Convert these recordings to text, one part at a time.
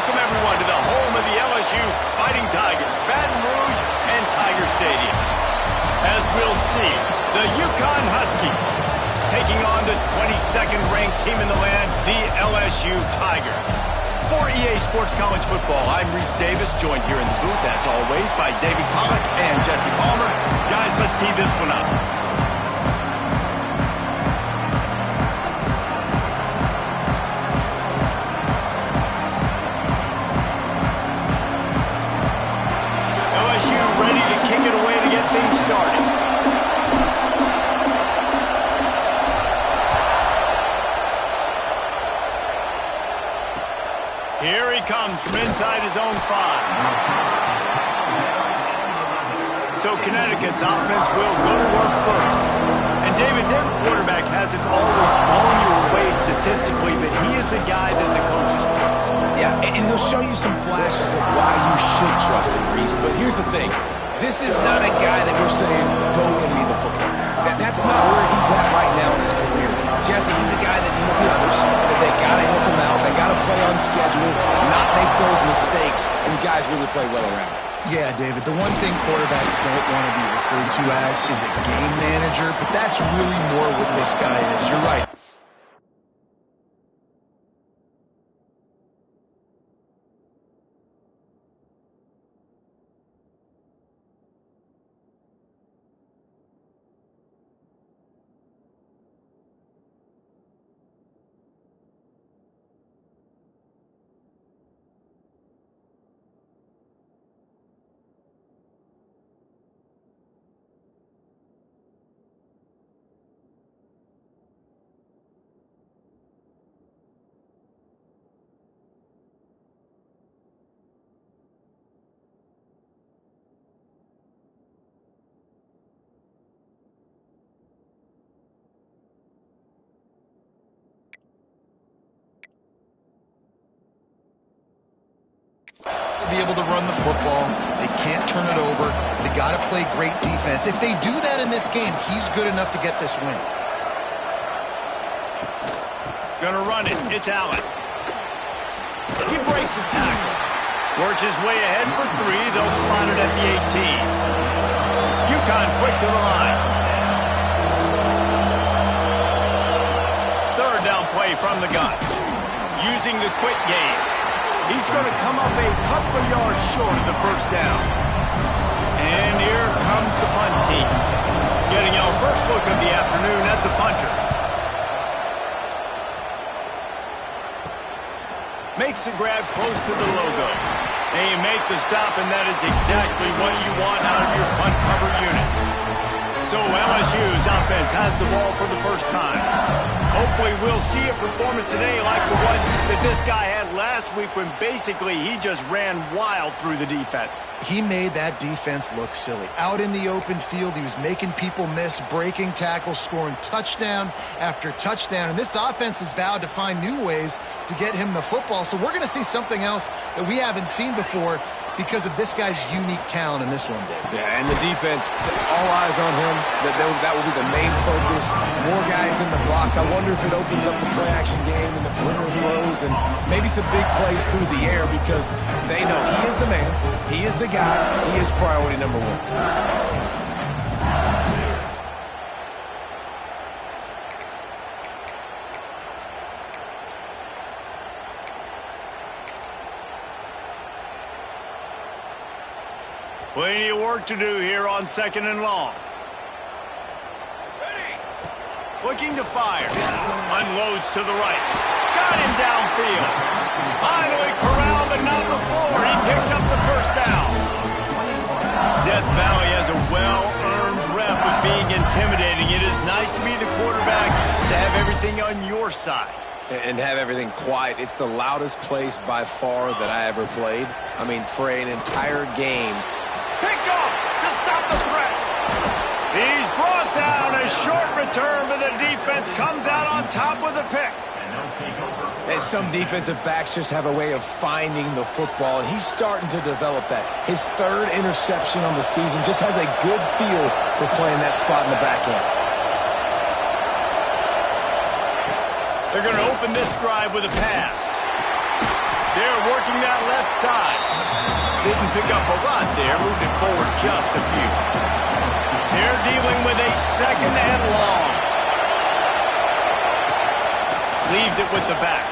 Welcome, everyone, to the home of the LSU Fighting Tigers, Baton Rouge and Tiger Stadium. As we'll see, the UCONN Huskies taking on the 22nd ranked team in the land, the LSU Tigers. For EA Sports College Football, I'm Reese Davis, joined here in the booth, as always, by David Pollock and Jesse Palmer. Guys, let's tee this one up. LSU ready to kick it away to get things started. Here he comes from inside his own 5. So Connecticut's offense will go to work first. And David, their quarterback hasn't always blown you away statistically, but he is a guy that the coaches trust. Yeah, and he'll show you some flashes of why you should trust him, Reese. But here's the thing. This is not a guy that we're saying, go give me the football. That's not where he's at right now in his career. Jesse, he's a guy that needs the others, that they got to help him out. They got to play on schedule, not make those mistakes, and guys really play well around him. Yeah, David, the one thing quarterbacks don't want to be referred to as is a game manager, but that's really more what this guy is. You're right. Be able to run the football. They can't turn it over. They got to play great defense. If they do that in this game, he's good enough to get this win. Gonna run it. It's Allen. He breaks the tackle. Works his way ahead for 3. They'll spot it at the 18. UConn quick to the line. Third down play from the gun. Using the quick game. He's going to come up a couple of yards short of the first down. And here comes the punt team. Getting our first look of the afternoon at the punter. Makes the grab close to the logo. They make the stop, and that is exactly what you want out of your punt cover unit. So LSU's offense has the ball for the first time. Hopefully we'll see a performance today like the one that this guy had last week when basically he just ran wild through the defense. He made that defense look silly. Out in the open field, he was making people miss, breaking tackles, scoring touchdown after touchdown. And this offense has vowed to find new ways to get him the football. So we're going to see something else that we haven't seen before because of this guy's unique talent in this one, Dave. Yeah, and the defense, all eyes on him. That will be the main focus. More guys in the box. I wonder if it opens up the play-action game and the perimeter throws and maybe some big plays through the air because they know he is the man, he is the guy, he is priority number 1. Plenty of work to do here on 2nd and long. Looking to fire. Unloads to the right. Got him downfield. Finally corralled, but not before. He picks up the first down. Death Valley has a well-earned rep of being intimidating. It is nice to be the quarterback, to have everything on your side. And have everything quiet. It's the loudest place by far that I ever played. I mean, for an entire game. Picked off to stop the threat. He's brought down. A short return, but the defense comes out on top with a pick. And some defensive backs just have a way of finding the football, and he's starting to develop that. His 3rd interception on the season just has a good feel for playing that spot in the back end. They're going to open this drive with a pass. They're working that left side. Didn't pick up a lot there, moved it forward just a few. They're dealing with a second and long. Leaves it with the back.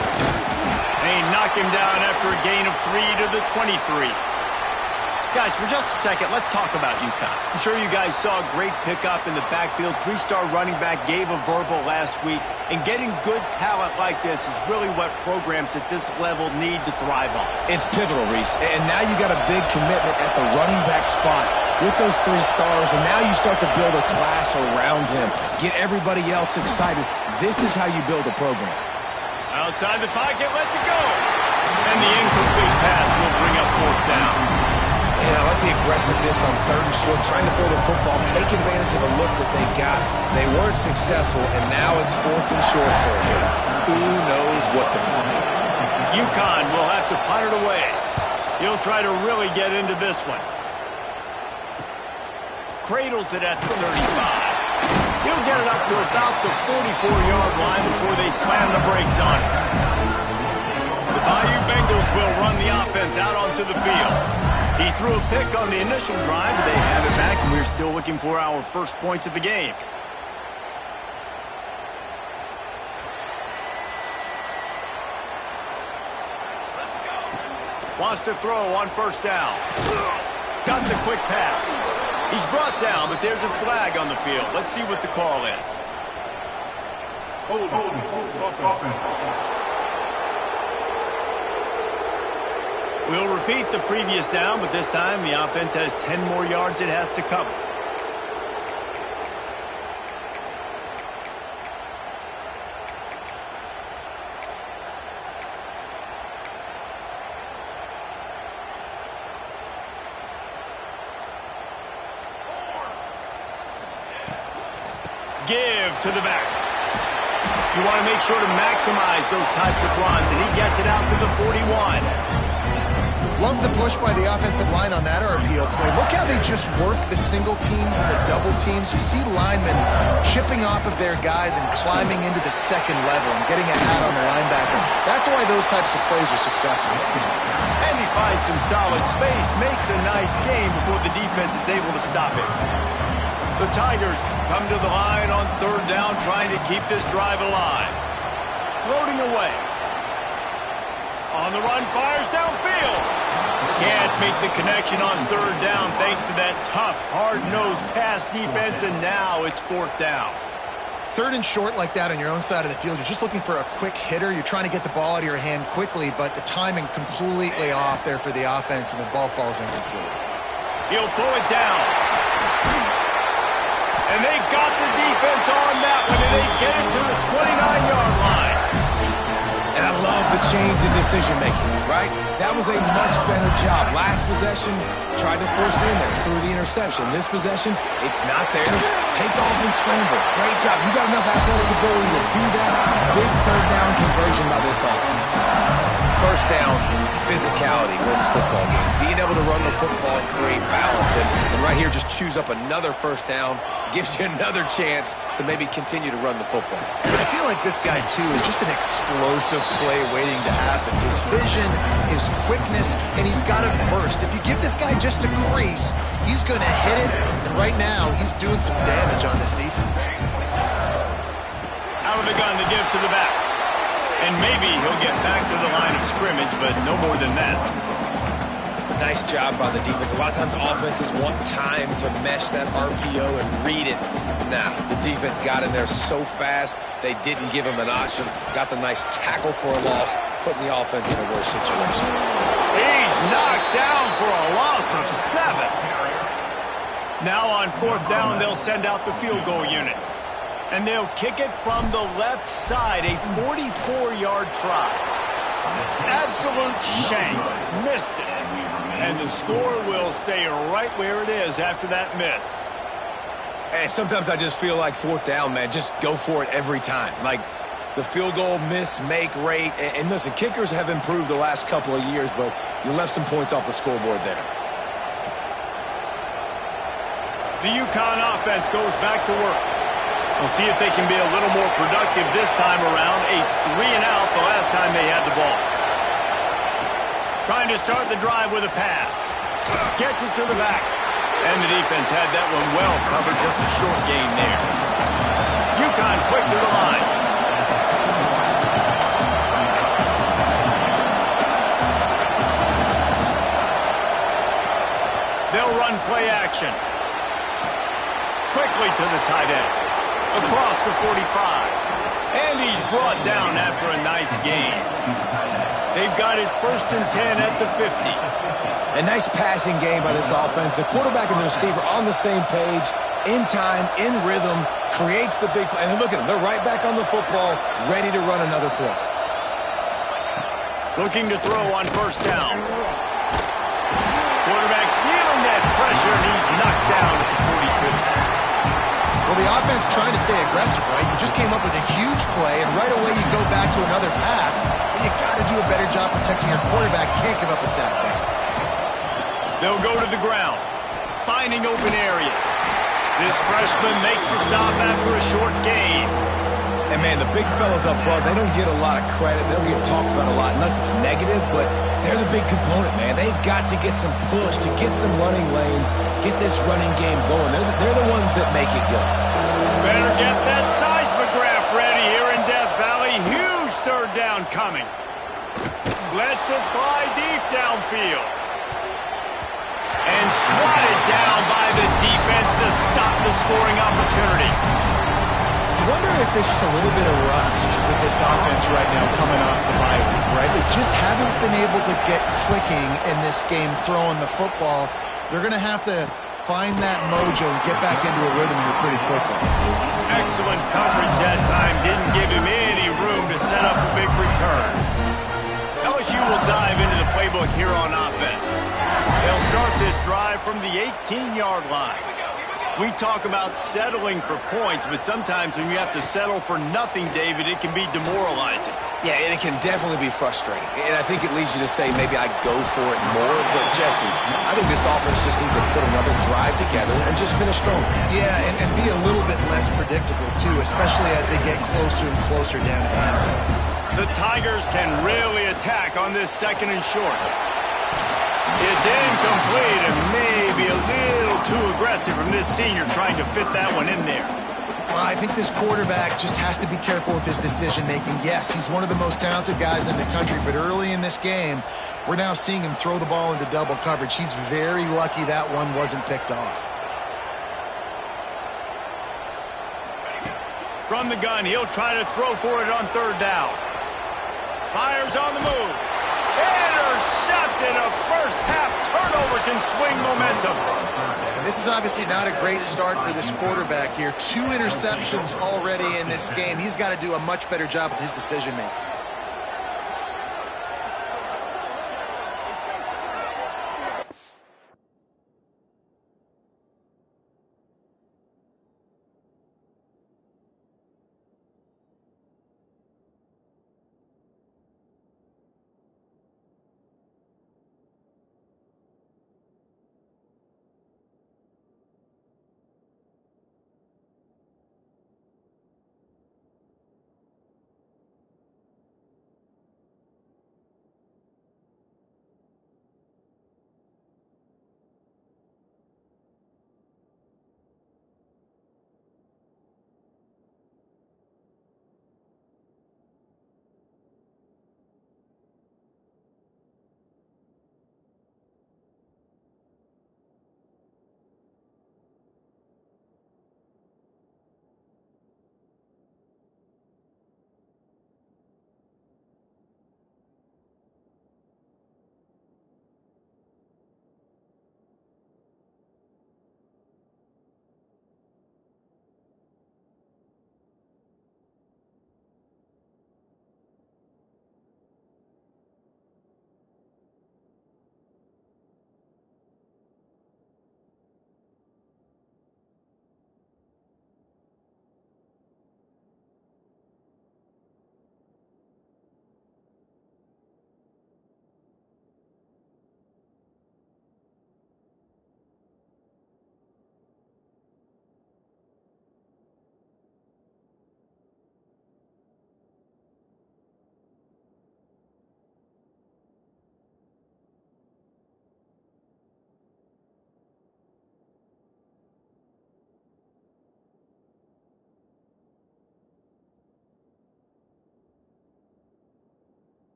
They knock him down after a gain of 3 to the 23. Guys, for just a second, let's talk about UConn. I'm sure you guys saw a great pickup in the backfield. 3-star running back gave a verbal last week. And getting good talent like this is really what programs at this level need to thrive on. It's pivotal, Reese. And now you got a big commitment at the running back spot with those 3 stars. And now you start to build a class around him. Get everybody else excited. This is how you build a program. Outside the pocket, lets it go. And the incomplete pass will bring up 4th down. And I like the aggressiveness on 3rd and short, trying to throw the football, take advantage of a look that they got. They weren't successful, and now it's 4th and short territory. Who knows what they're going to do? UConn will have to punt it away. He'll try to really get into this one. Cradles it at the 35. He'll get it up to about the 44-yard line before they slam the brakes on it. The Bayou Bengals will run the offense out onto the field. He threw a pick on the initial drive, but they have it back, and we're still looking for our first points of the game. Wants to throw on 1st down. Got the quick pass. He's brought down, but there's a flag on the field. Let's see what the call is. Hold. We'll repeat the previous down, but this time the offense has 10 more yards it has to cover. Give to the back. You want to make sure to maximize those types of runs, and he gets it out to the 41. Love the push by the offensive line on that RPO play. Look how they just work the single teams and the double teams. You see linemen chipping off of their guys and climbing into the 2nd level and getting a hat on the linebacker. That's why those types of plays are successful. And he finds some solid space, makes a nice game before the defense is able to stop it. The Tigers come to the line on 3rd down, trying to keep this drive alive. Floating away. On the run, fires downfield. Can't make the connection on 3rd down thanks to that tough, hard-nosed pass defense, and now it's 4th down. 3rd and short like that on your own side of the field, you're just looking for a quick hitter. You're trying to get the ball out of your hand quickly, but the timing completely off there for the offense, and the ball falls incomplete. He'll pull it down. And they got the defense on that one, and they get it to the 29-yard line. And I love the change in decision-making, right? That was a much better job. Last possession, tried to force it in there, threw the interception. This possession, it's not there. Take off and scramble. Great job. You got enough athletic ability to do that. Big 3rd down conversion by this offense. 1st down, physicality wins football games. Being able to run the football and create balance. And right here, just choose up another 1st down. Gives you another chance to maybe continue to run the football. I feel like this guy, too, is just an explosive play waiting to happen. His vision, his quickness, and he's got a burst. If you give this guy just a crease, he's going to hit it. And right now, he's doing some damage on this defense. Out of the gun to give to the back. And maybe he'll get back to the line of scrimmage, but no more than that. Nice job by the defense. A lot of times offenses want time to mesh that RPO and read it. Nah, the defense got in there so fast, they didn't give him an option. Got the nice tackle for a loss, putting the offense in a worse situation. He's knocked down for a loss of 7. Now on 4th down, they'll send out the field goal unit. And they'll kick it from the left side, a 44-yard try. Absolute shank. Missed it. And the score will stay right where it is after that miss. And sometimes I just feel like 4th down, man, just go for it every time. Like the field goal miss, make rate. And listen, kickers have improved the last couple of years, but you left some points off the scoreboard there. The UConn offense goes back to work. We'll see if they can be a little more productive this time around. A 3-and-out the last time they had the ball. Trying to start the drive with a pass. Gets it to the back. And the defense had that one well covered. Just a short gain there. UConn quick to the line. They'll run play action. Quickly to the tight end. Across the 45. And he's brought down after a nice gain. They've got it 1st and 10 at the 50. A nice passing game by this offense. The quarterback and the receiver on the same page, in time, in rhythm, creates the big play. And look at them. They're right back on the football, ready to run another play. Looking to throw on 1st down. Quarterback feeling that pressure, and he's knocked down at the 42. Well, the offense trying to stay aggressive, right? You just came up with a huge play, and right away you go back to another pass. But you got to do a better job protecting your quarterback. Can't give up a sack there. They'll go to the ground, finding open areas. This freshman makes the stop after a short gain. And, man, the big fellas up front, they don't get a lot of credit. They don't get talked about a lot unless it's negative, but they're the big component, man. They've got to get some push, to get some running lanes, get this running game going. They're the ones that make it go. Better get that seismograph ready here in Death Valley. Huge 3rd down coming. Lets it fly deep downfield. And swatted down by the defense to stop the scoring opportunity. I wonder if there's just a little bit of rust with this offense right now coming off the bye week, right? They just haven't been able to get clicking in this game throwing the football. They're going to have to find that mojo and get back into a rhythm here pretty quickly. Excellent coverage that time. Didn't give him any room to set up a big return. LSU will dive into the playbook here on offense. They'll start this drive from the 18-yard line. We talk about settling for points, but sometimes when you have to settle for nothing, David, it can be demoralizing. Yeah, and it can definitely be frustrating. And I think it leads you to say maybe I go for it more. But, Jesse, I think this offense just needs to put another drive together and just finish strong. Yeah, and be a little bit less predictable, too, especially as they get closer and closer down to the end zone. The Tigers can really attack on this 2nd and short. It's incomplete and maybe a little too aggressive from this senior trying to fit that one in there. Well, I think this quarterback just has to be careful with his decision-making. Yes, he's one of the most talented guys in the country, but early in this game, we're now seeing him throw the ball into double coverage. He's very lucky that one wasn't picked off. From the gun, he'll try to throw for it on 3rd down. Fires on the move. Intercepted. A first-half turnover can swing momentum. And this is obviously not a great start for this quarterback here. 2 interceptions already in this game. He's got to do a much better job with his decision-making.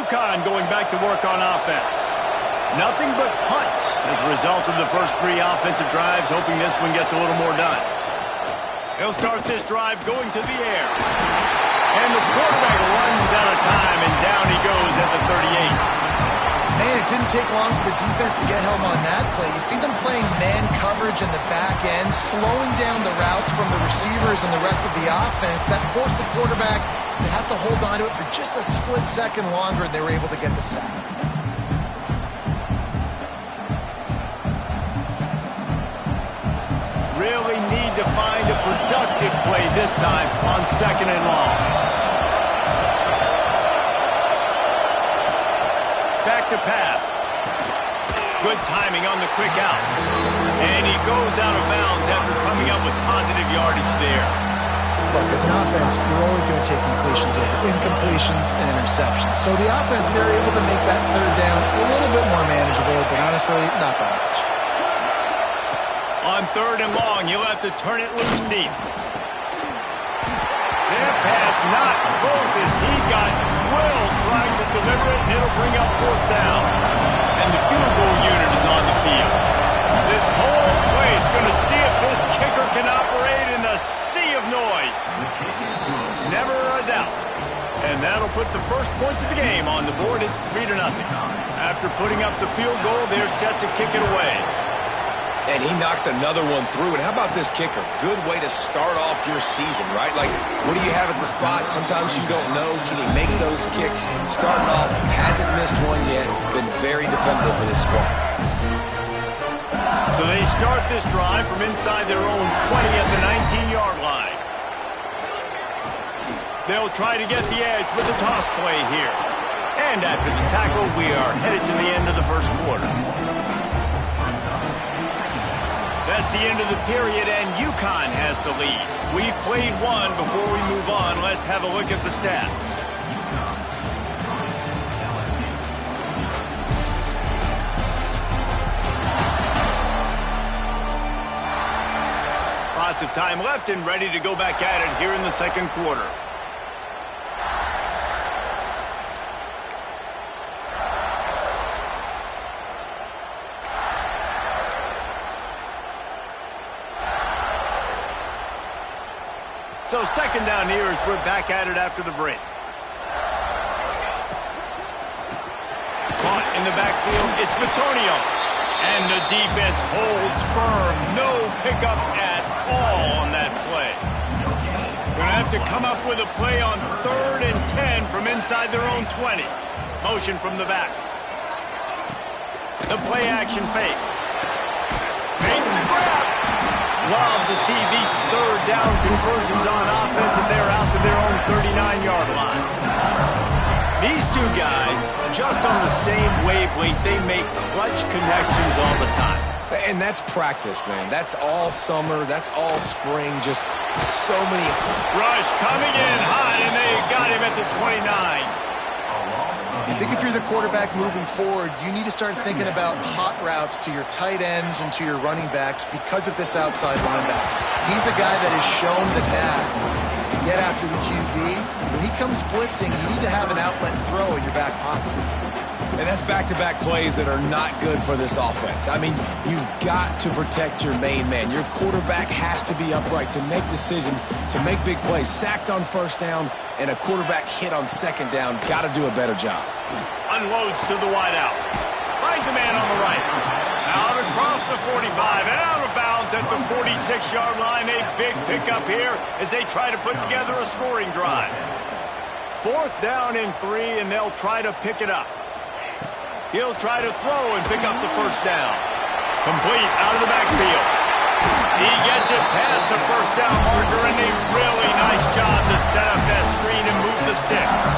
UConn going back to work on offense. Nothing but punts as a result of the first 3 offensive drives, hoping this one gets a little more done. He'll start this drive going to the air. And the quarterback runs out of time, and down he goes at the 38. Man, it didn't take long for the defense to get home on that play. You see them playing man coverage in the back end, slowing down the routes from the receivers and the rest of the offense. That forced the quarterback to have to hold on to it for just a split second longer, and they were able to get the sack. Really need to find a productive play this time on 2nd and long. Back to pass. Good timing on the quick out. And he goes out of bounds after coming up with positive yardage there. Look, as an offense, you're always going to take completions over incompletions and interceptions. So the offense, they're able to make that 3rd down a little bit more manageable, but honestly, not by much. On 3rd and long, you'll have to turn it loose deep. Their pass not close as he got drilled trying to deliver it, and it'll bring up 4th down. And the field goal unit is on the field. This whole place going to see if this kicker can operate in the sea of noise. Never a doubt. And that'll put the first points of the game on the board. It's 3-0. After putting up the field goal, they're set to kick it away. And he knocks another one through. And how about this kicker? Good way to start off your season, right? Like, what do you have at the spot? Sometimes you don't know. Can he make those kicks? Starting off, hasn't missed one yet. Been very dependable for this squad. So they start this drive from inside their own 20 at the 19-yard line. They'll try to get the edge with a toss play here. And after the tackle, we are headed to the end of the first quarter. That's the end of the period, and UConn has the lead. We've played one. Before we move on, let's have a look at the stats. Lots of time left and ready to go back at it here in the second quarter. So 2nd down here as we're back at it after the break. Caught in the backfield, it's Bitonio. And the defense holds firm. No pickup at all on that play. Gonna have to come up with a play on 3rd and 10 from inside their own 20. Motion from the back. The play action fake. Makes the grab. Love to see these 3rd down conversions on offense, and they're out to their own 39-yard line. These 2 guys, just on the same wavelength, they make clutch connections all the time. And that's practice, man. That's all summer. That's all spring. Just so many. Rush coming in hot, and they got him at the 29. I think if you're the quarterback moving forward, you need to start thinking about hot routes to your tight ends and to your running backs because of this outside linebacker. He's a guy that has shown the knack to get after the QB. When he comes blitzing, you need to have an outlet throw in your back pocket. And that's back-to-back plays that are not good for this offense. I mean, you've got to protect your main man. Your quarterback has to be upright to make decisions, to make big plays. Sacked on 1st down and a quarterback hit on 2nd down. Got to do a better job. Unloads to the wideout. Finds a man on the right. Out across the 45 and out of bounds at the 46-yard line. A big pickup here as they try to put together a scoring drive. 4th down and 3, and they'll try to pick it up. He'll try to throw and pick up the 1st down. Complete out of the backfield. He gets it past the 1st down marker, and a really nice job to set up that screen and move the sticks.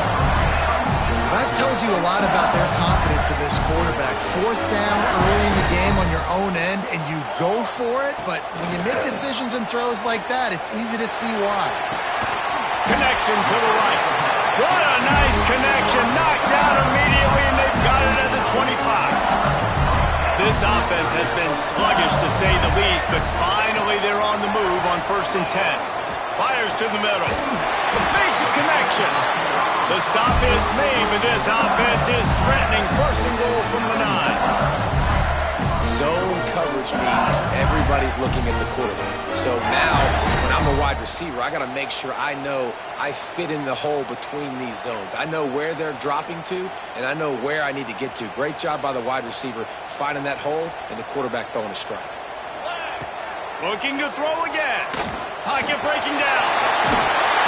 That tells you a lot about their confidence in this quarterback. 4th down early in the game on your own end, and you go for it, but when you make decisions and throws like that, it's easy to see why. Connection to the right. What a nice connection. Knocked down immediately, and they've got it at the 25. This offense has been sluggish, to say the least, but finally they're on the move on 1st and 10. Fires to the middle. Makes a connection. The stop is made, but this offense is threatening. First and goal from the 9. Zone coverage means everybody's looking at the quarterback. So now, when I'm a wide receiver, I got to make sure I know I fit in the hole between these zones. I know where they're dropping to, and I know where I need to get to. Great job by the wide receiver finding that hole, and the quarterback throwing a strike. Looking to throw again. Pocket breaking down.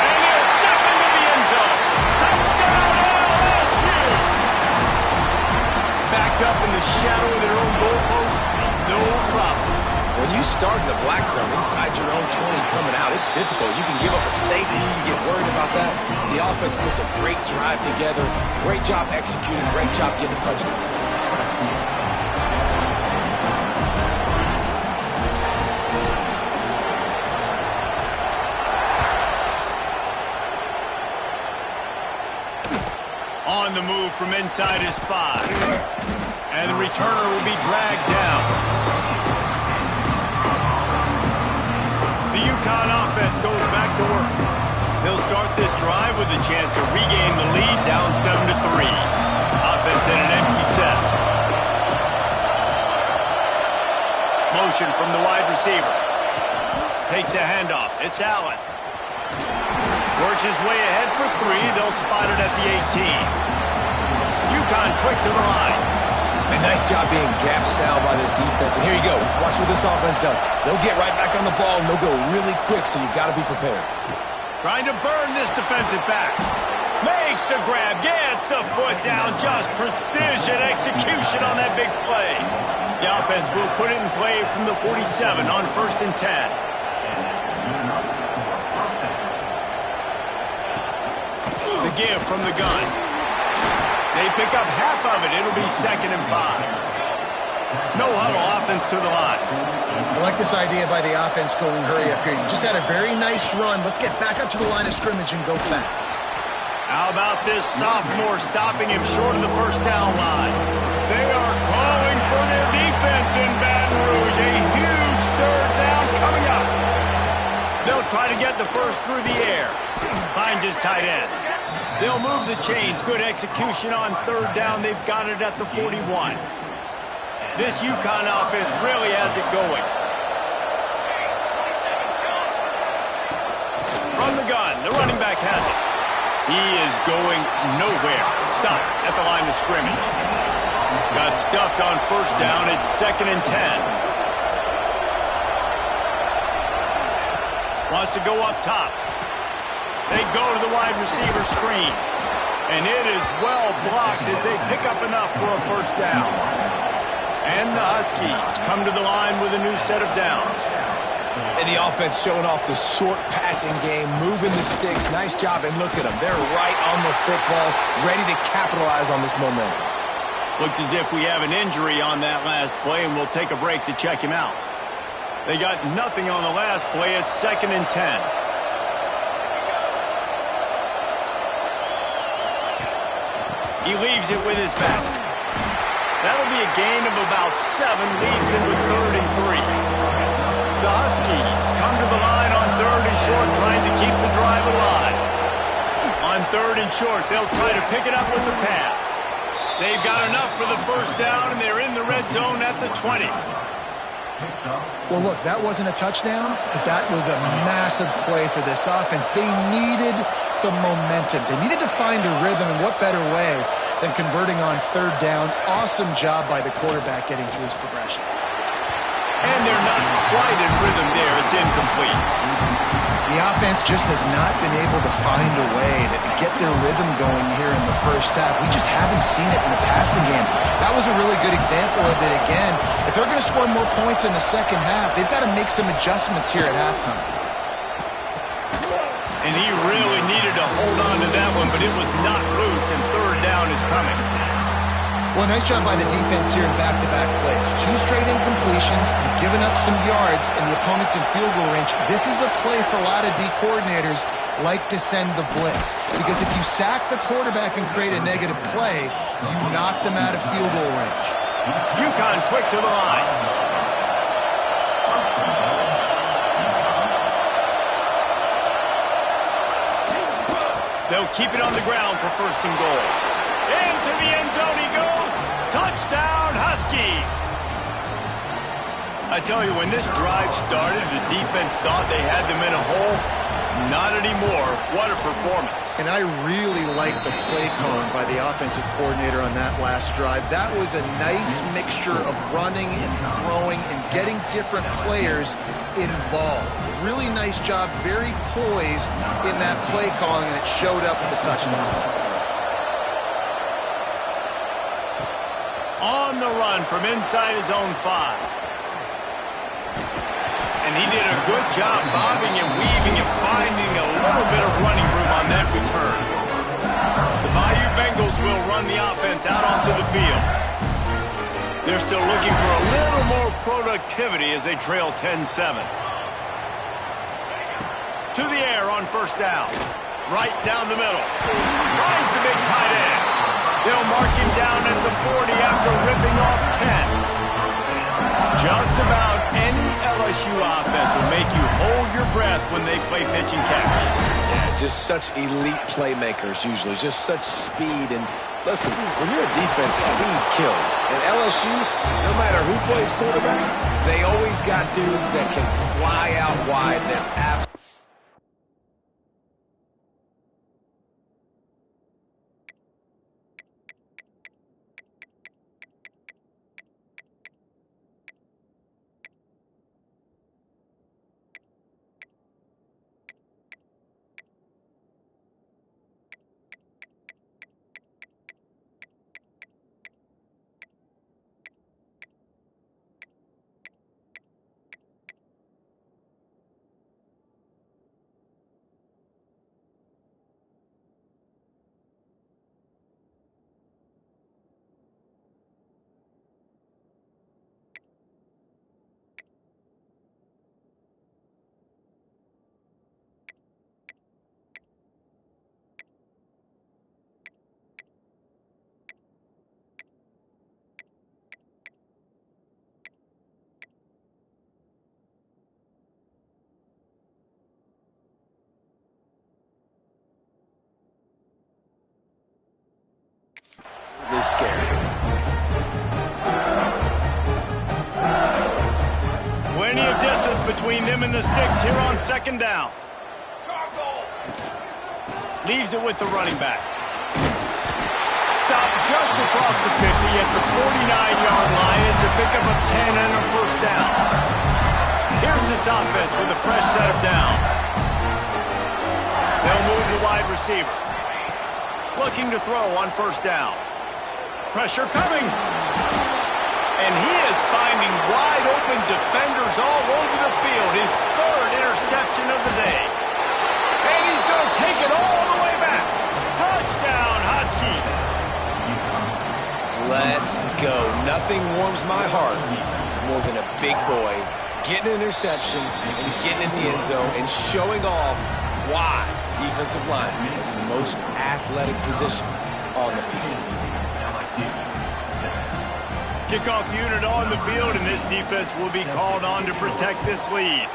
And he'll step into the end zone. Touchdown, LSU! Backed up in the shadow of their own goalpost, no problem. When you start in the black zone inside your own 20 coming out, it's difficult. You can give up a safety. You get worried about that. The offense puts a great drive together. Great job executing. Great job getting a touchdown. On the move from inside his 5. And the returner will be dragged down. The UConn offense goes back to work. They'll start this drive with a chance to regain the lead down 7-3. Offense in an empty set. Motion from the wide receiver. Takes a handoff. It's Allen. Works his way ahead for 3. They'll spot it at the 18. UConn quick to the line. And nice job being gap sound by this defense. And here you go. Watch what this offense does. They'll get right back on the ball, and they'll go really quick, so you got to be prepared. Trying to burn this defensive back. Makes the grab. Gets the foot down. Just precision execution on that big play. The offense will put it in play from the 47 on 1st and 10. The give from the gun. They pick up half of it. It'll be 2nd and 5. No huddle, offense to the line. I like this idea by the offense going hurry up here. You just had a very nice run. Let's get back up to the line of scrimmage and go fast. How about this sophomore stopping him short of the first down line? They are calling for their defense in Baton Rouge. A huge 3rd down coming up. They'll try to get the first through the air. Finds his tight end. They'll move the chains. Good execution on 3rd down. They've got it at the 41. This UConn offense really has it going. From the gun, the running back has it. He is going nowhere. Stop at the line of scrimmage. Got stuffed on 1st down. It's 2nd and 10. Wants to go up top. They go to the wide receiver screen. And it is well blocked as they pick up enough for a 1st down. And the Huskies come to the line with a new set of downs. And the offense showing off the short passing game, moving the sticks. Nice job, and look at them. They're right on the football, ready to capitalize on this momentum. Looks as if we have an injury on that last play, and we'll take a break to check him out. They got nothing on the last play. It's 2nd and 10. He leaves it with his back. That'll be a gain of about 7, leaves him with 3rd and 3. The Huskies come to the line on 3rd and short, trying to keep the drive alive. On 3rd and short, they'll try to pick it up with the pass. They've got enough for the 1st down, and they're in the red zone at the 20. Well, look, that wasn't a touchdown, but that was a massive play for this offense. They needed some momentum. They needed to find a rhythm, and what better way than converting on 3rd down. Awesome job by the quarterback getting through his progression. And they're not quite in rhythm there. It's incomplete. The offense just has not been able to find a way to get their rhythm going here in the 1st half. We just haven't seen it in the passing game. That was a really good example of it again. If they're going to score more points in the 2nd half, they've got to make some adjustments here at halftime. And he really needed to hold on to that one, but it was not loose, and 3rd down is coming. Well, nice job by the defense here in back-to-back plays. 2 straight incompletions, given up some yards, and the opponent's in field goal range. This is a place a lot of D coordinators like to send the blitz, because if you sack the quarterback and create a negative play, you knock them out of field goal range. UConn quick to the line. They'll keep it on the ground for first and goal. Into the end zone he goes. Touchdown, Huskies. I tell you, when this drive started, the defense thought they had them in a hole. Not anymore. What a performance. And I really like the play calling by the offensive coordinator on that last drive. That was a nice mixture of running and throwing and getting different players involved. Really nice job, very poised in that play calling, and it showed up with the touchdown. On the run from inside his own 5. And he did a good job bobbing and weaving and finding a little bit of running room on that return. The Bayou Bengals will run the offense out onto the field. They're still looking for a little more productivity as they trail 10-7. To the air on first down. Right down the middle. Finds the big tight end. They'll mark him down at the 40 after ripping off 10. Just about any LSU offense will make you hold your breath when they play pitch and catch. Yeah, just such elite playmakers usually, just such speed. And listen, when you're a defense, speed kills. And LSU, no matter who plays quarterback, they always got dudes that can fly out wide that absolutely. Scared. Plenty of distance between them and the sticks here on second down. Leaves it with the running back. Stopped just across the 50 at the 49-yard line. It's a pickup of 10 and a first down. Here's this offense with a fresh set of downs. They'll move the wide receiver. Looking to throw on first down. Pressure coming. And he is finding wide open defenders all over the field. His third interception of the day. And he's going to take it all the way back. Touchdown, Huskies. Let's go. Nothing warms my heart more than a big boy getting an interception and getting in the end zone and showing off why defensive line is the most athletic position on the field. Kickoff unit on the field, and this defense will be called on to protect this lead.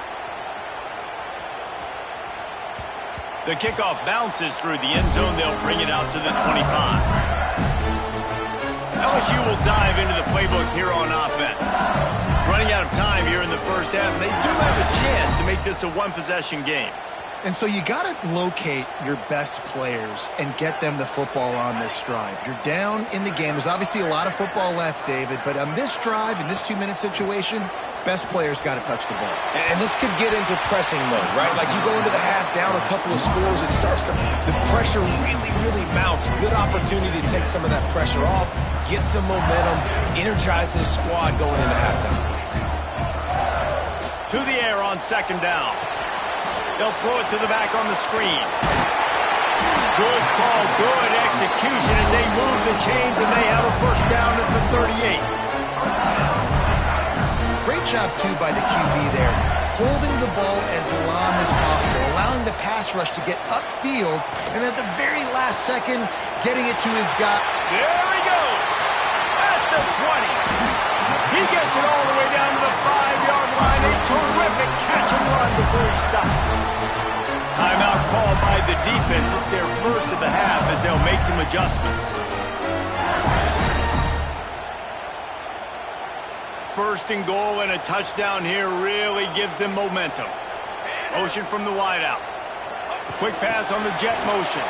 The kickoff bounces through the end zone. They'll bring it out to the 25. LSU will dive into the playbook here on offense. Running out of time here in the first half, and they do have a chance to make this a one-possession game. And so you got to locate your best players and get them the football on this drive. You're down in the game. There's obviously a lot of football left, David, but on this drive, in this 2-minute situation, best players got to touch the ball. And this could get into pressing mode, right? Like you go into the half down a couple of scores, it starts to, the pressure really mounts. Good opportunity to take some of that pressure off, get some momentum, energize this squad going into halftime. To the air on second down. They'll throw it to the back on the screen. Good call, good execution as they move the chains, and they have a first down at the 38. Great job, too, by the QB there. Holding the ball as long as possible, allowing the pass rush to get upfield, and at the very last second, getting it to his guy. There he goes! At the 20. He gets it all the way down to the 5-yard line. A terrific catch and run before he stopped. Timeout called by the defense. It's their first of the half as they'll make some adjustments. First and goal and a touchdown here really gives them momentum. Motion from the wideout. Quick pass on the jet motion.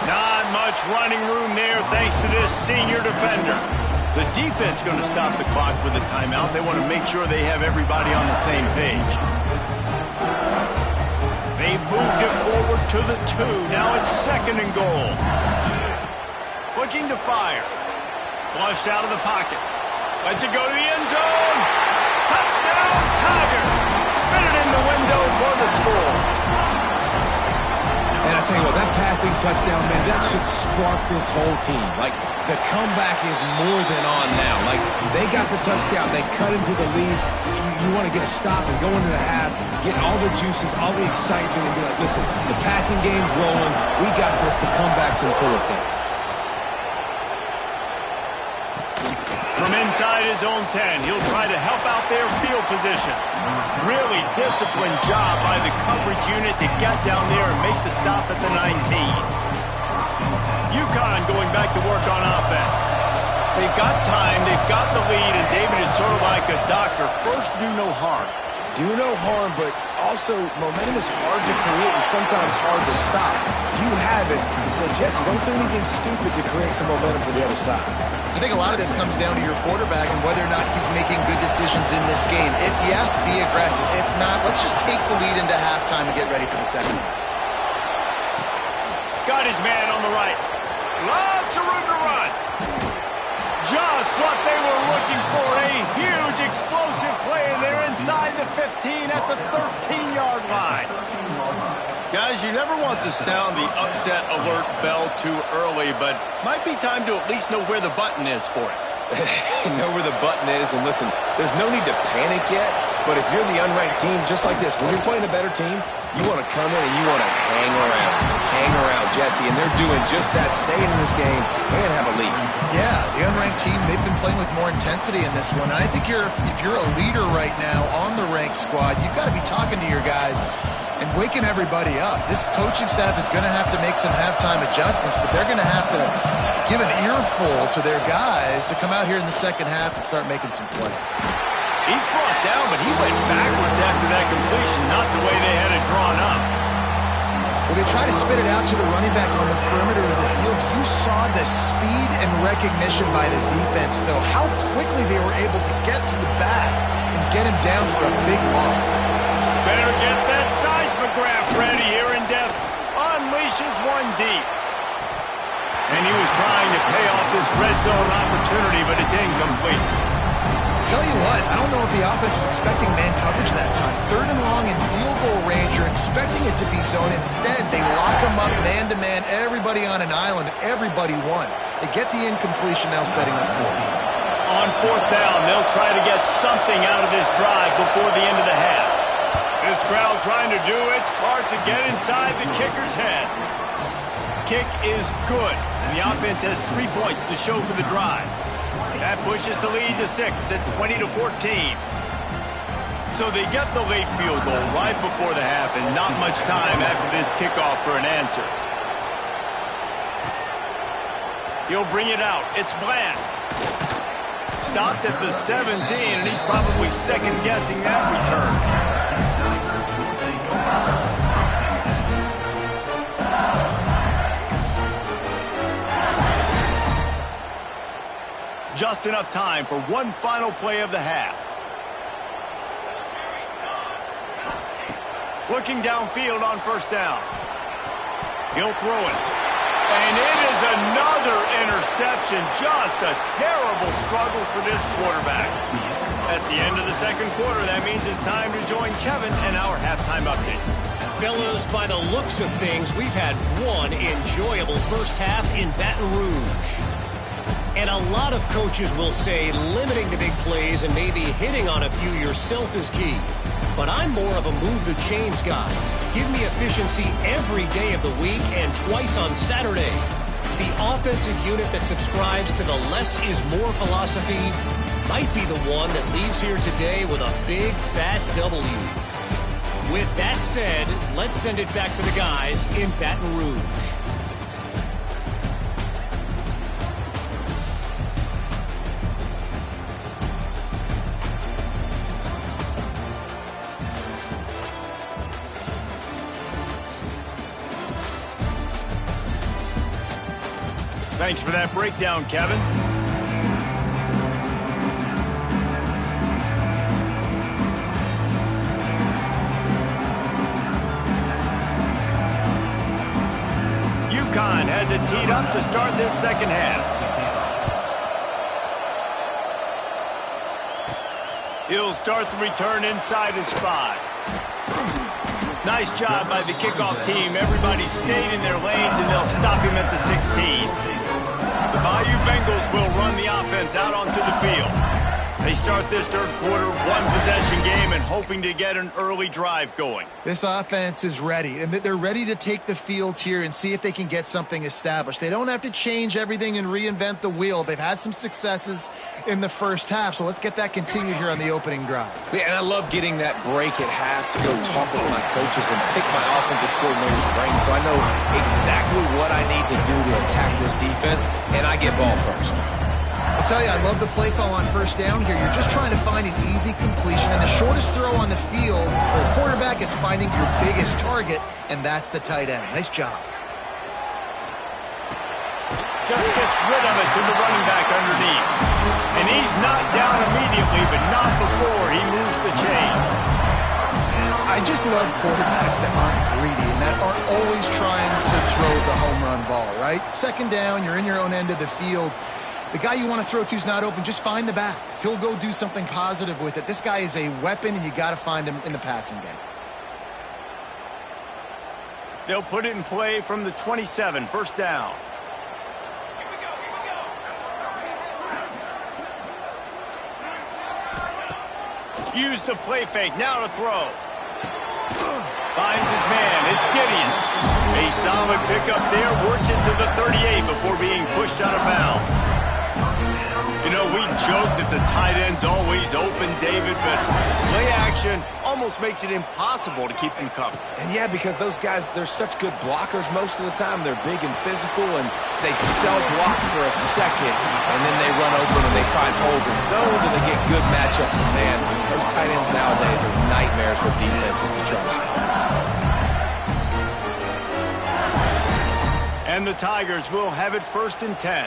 Not much running room there thanks to this senior defender. The defense going to stop the clock with a timeout. They want to make sure they have everybody on the same page. They've moved it forward to the 2. Now it's second and goal. Looking to fire. Flushed out of the pocket. Lets it go to the end zone. Touchdown, Tiger. Fitted in the window for the score. And I tell you what, that passing touchdown, man, that should spark this whole team. Like, the comeback is more than on now. Like, they got the touchdown. They cut into the lead. You want to get a stop and go into the half, get all the juices, all the excitement, and be like, listen, the passing game's rolling. We got this. The comeback's in full effect. From inside his own 10, he'll try to help out their field position. Really disciplined job by the coverage unit to get down there and make the stop at the 19. UConn going back to work on offense. They've got time, they've got the lead, and David is sort of like a doctor. First, do no harm. Do no harm, but also momentum is hard to create and sometimes hard to stop. You have it, so Jesse, don't do anything stupid to create some momentum for the other side. I think a lot of this comes down to your quarterback and whether or not he's making good decisions in this game. If yes, be aggressive. If not, let's just take the lead into halftime and get ready for the second half. Got his man on the right. Lots of room to run. Just what they were looking for. A huge explosive play, and they're inside the 15 at the 13-yard line. Guys, you never want to sound the upset alert bell too early, but might be time to at least know where the button is for it. Know where the button is, and listen, there's no need to panic yet, but if you're the unranked team, just like this, when you're playing a better team, you want to come in and you want to hang around, Jesse, and they're doing just that, staying in this game and have a lead. Yeah, the unranked team, they've been playing with more intensity in this one, and I think if you're a leader right now on the ranked squad, you've got to be talking to your guys and waking everybody up. This coaching staff is going to have to make some halftime adjustments, but they're going to have to give an earful to their guys to come out here in the second half and start making some plays. He's brought down, but he went backwards after that completion, not the way they had it drawn up. Well, they try to spit it out to the running back on the perimeter of the field. You saw the speed and recognition by the defense, though, how quickly they were able to get to the back and get him down for a big loss. Better get that seismograph ready here in depth. Unleashes one deep. And he was trying to pay off this red zone opportunity, but it's incomplete. Tell you what, I don't know if the offense was expecting man coverage that time. Third and long in field goal range, you're expecting it to be zone. Instead, they lock them up man-to-man, everybody on an island, everybody won. They get the incompletion now setting up for it. On fourth down, they'll try to get something out of this drive before the end of the half. This crowd trying to do its part to get inside the kicker's head. Kick is good, and the offense has 3 points to show for the drive. That pushes the lead to 6 at 20-14. So they get the late field goal right before the half, and not much time after this kickoff for an answer. He'll bring it out. It's Bland. Stopped at the 17, and he's probably second-guessing that return. Just enough time for one final play of the half. Looking downfield on first down. He'll throw it. And it is another interception. Just a terrible struggle for this quarterback. That's the end of the second quarter. That means it's time to join Kevin and our halftime update. Fellas, by the looks of things, we've had one enjoyable first half in Baton Rouge. And a lot of coaches will say limiting the big plays and maybe hitting on a few yourself is key. But I'm more of a move the chains guy. Give me efficiency every day of the week and twice on Saturday. The offensive unit that subscribes to the less is more philosophy might be the one that leaves here today with a big fat W. With that said, let's send it back to the guys in Baton Rouge. Thanks for that breakdown, Kevin. UConn has it teed up to start this second half. He'll start the return inside his 5. Nice job by the kickoff team. Everybody stayed in their lanes, and they'll stop him at the 16. The Bayou Bengals will run the offense out onto the field. They start this third quarter one-possession game and hoping to get an early drive going. This offense is ready, and they're ready to take the field here and see if they can get something established. They don't have to change everything and reinvent the wheel. They've had some successes in the first half, so let's get that continued here on the opening drive. Yeah, and I love getting that break at half to go talk with my coaches and pick my offensive coordinator's brain so I know exactly what I need to do to attack this defense, and I get ball first. I'll tell you, I love the play call on first down here. You're just trying to find an easy completion, and the shortest throw on the field for a quarterback is finding your biggest target, and that's the tight end. Nice job. Just gets rid of it to the running back underneath. And he's not down immediately, but not before he moves the chains. I just love quarterbacks that aren't greedy and that aren't always trying to throw the home run ball, right? Second down, you're in your own end of the field. The guy you want to throw to is not open. Just find the back. He'll go do something positive with it. This guy is a weapon, and you got to find him in the passing game. They'll put it in play from the 27, first down. Use the play fake, now to throw. Finds his man, it's Gideon. A solid pickup there, works it to the 38 before being pushed out of bounds. You know, we joke that the tight end's always open, David, but play action almost makes it impossible to keep them covered. And yeah, because those guys, they're such good blockers most of the time. They're big and physical, and they block for a second, and then they run open and they find holes in zones, and they get good matchups. And man, those tight ends nowadays are nightmares for defenses to try to stop. And the Tigers will have it 1st and 10.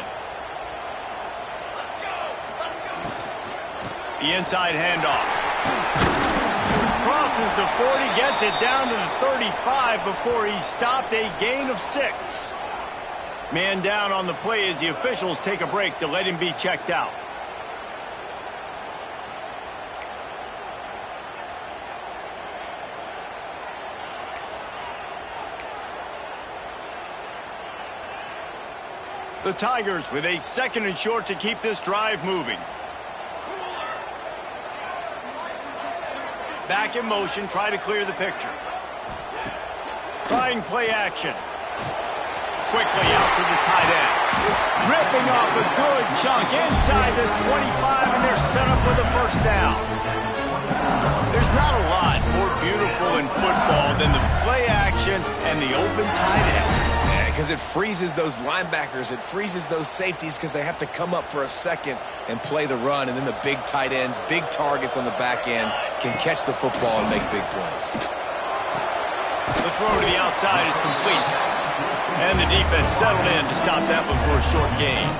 The inside handoff. Crosses the 40, gets it down to the 35 before he stopped, a gain of 6. Man down on the play as the officials take a break to let him be checked out. The Tigers with a 2nd and short to keep this drive moving. Back in motion, try to clear the picture. Trying play action. Quickly out to the tight end. Ripping off a good chunk inside the 25, and they're set up with a first down. There's not a lot more beautiful in football than the play action and the open tight end. Because it freezes those linebackers. It freezes those safeties because they have to come up for a second and play the run. And then the big tight ends, big targets on the back end can catch the football and make big plays. The throw to the outside is complete. And the defense settled in to stop that one for a short gain.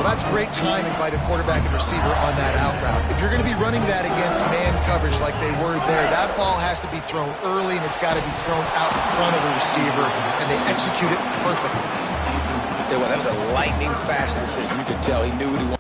Well, that's great timing by the quarterback and receiver on that out route. If you're going to be running that against man coverage like they were there, that ball has to be thrown early, and it's got to be thrown out in front of the receiver, and they execute it perfectly. I'll tell you what, that was a lightning-fast decision. You could tell he knew what he wanted.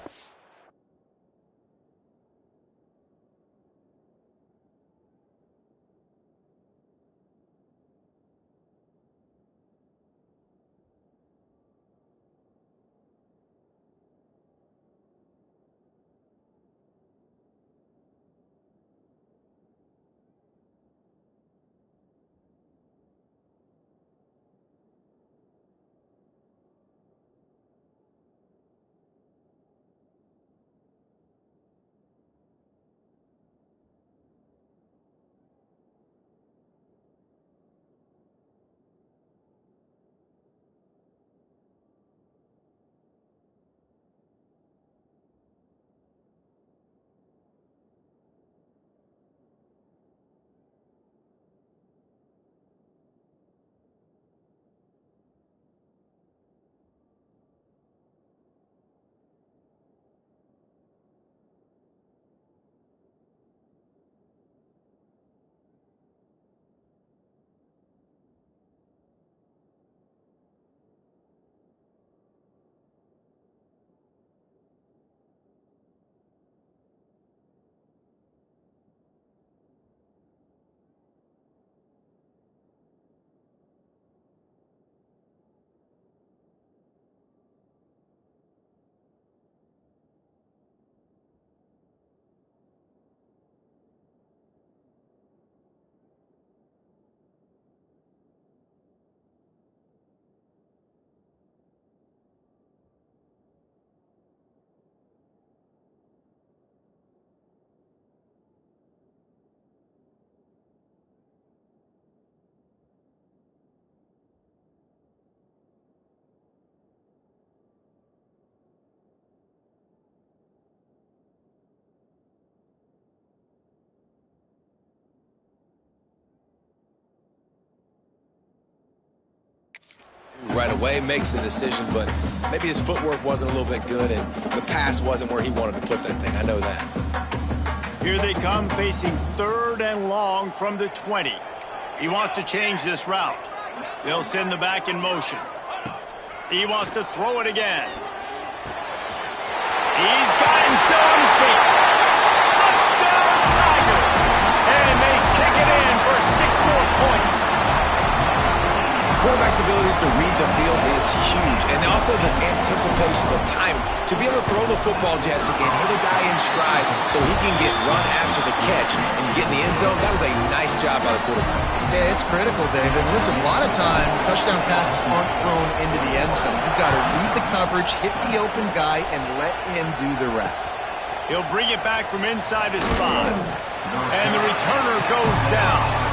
right away, makes the decision, but maybe his footwork wasn't a little bit good and the pass wasn't where he wanted to put that thing. I know that. Here they come facing 3rd and long from the 20. He wants to change this route. They'll send the back in motion. He wants to throw it again. He's got him still on his feet. Touchdown, Tiger! And they kick it in for 6 more points. Quarterback's abilities to read the field is huge, and also the anticipation, the time to be able to throw the football, Jesse, and hit a guy in stride so he can get run after the catch and get in the end zone. That was a nice job by the quarterback. Yeah, it's critical, David. Listen, a lot of times touchdown passes aren't thrown into the end zone. You've got to read the coverage, hit the open guy, and let him do the rest. He'll bring it back from inside his 5. And the returner goes down.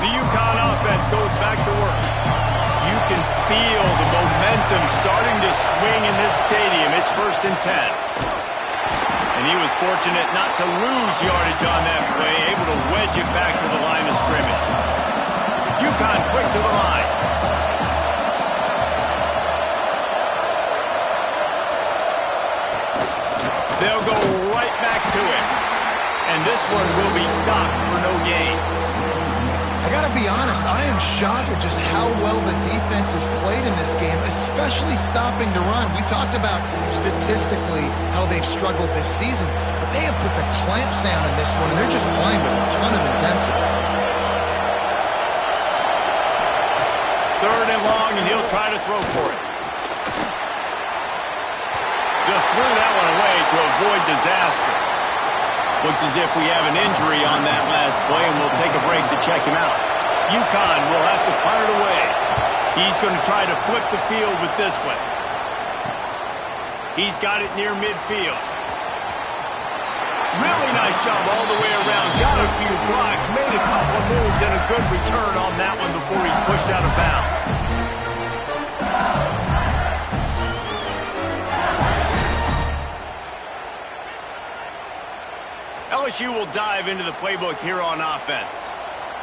The UConn offense goes back to work. You can feel the momentum starting to swing in this stadium. It's 1st and 10. And he was fortunate not to lose yardage on that play, able to wedge it back to the line of scrimmage. UConn quick to the line. They'll go right back to it. And this one will be stopped for no gain. I got to be honest, I am shocked at just how well the defense has played in this game, especially stopping the run. We talked about statistically how they've struggled this season, but they have put the clamps down in this one, and they're just playing with a ton of intensity. 3rd and long, and he'll try to throw for it. Just threw that one away to avoid disaster. Looks as if we have an injury on that last play, and we'll take a break to check him out. UConn will have to punt it away. He's going to try to flip the field with this one. He's got it near midfield. Really nice job all the way around. Got a few blocks, made a couple of moves, and a good return on that one before he's pushed out of bounds. LSU will dive into the playbook here on offense.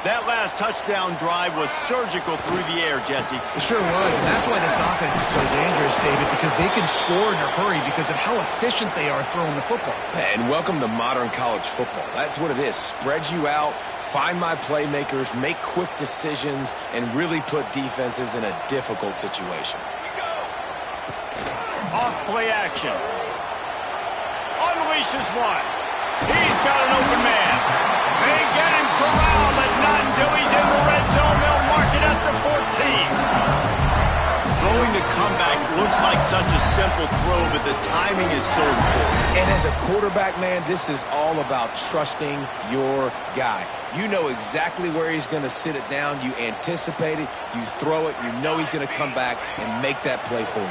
That last touchdown drive was surgical through the air, Jesse. It sure was, and that's why this offense is so dangerous, David, because they can score in a hurry because of how efficient they are throwing the football. And welcome to modern college football. That's what it is. Spread you out, find my playmakers, make quick decisions, and really put defenses in a difficult situation. Off play action. Unleashes one. He's got an open man. They get him corralled, but not until he's in the red zone. They'll mark it at the 14. Throwing the comeback looks like such a simple throw, but the timing is so important. And as a quarterback, man, this is all about trusting your guy. You know exactly where he's going to sit it down. You anticipate it. You throw it. You know he's going to come back and make that play for you.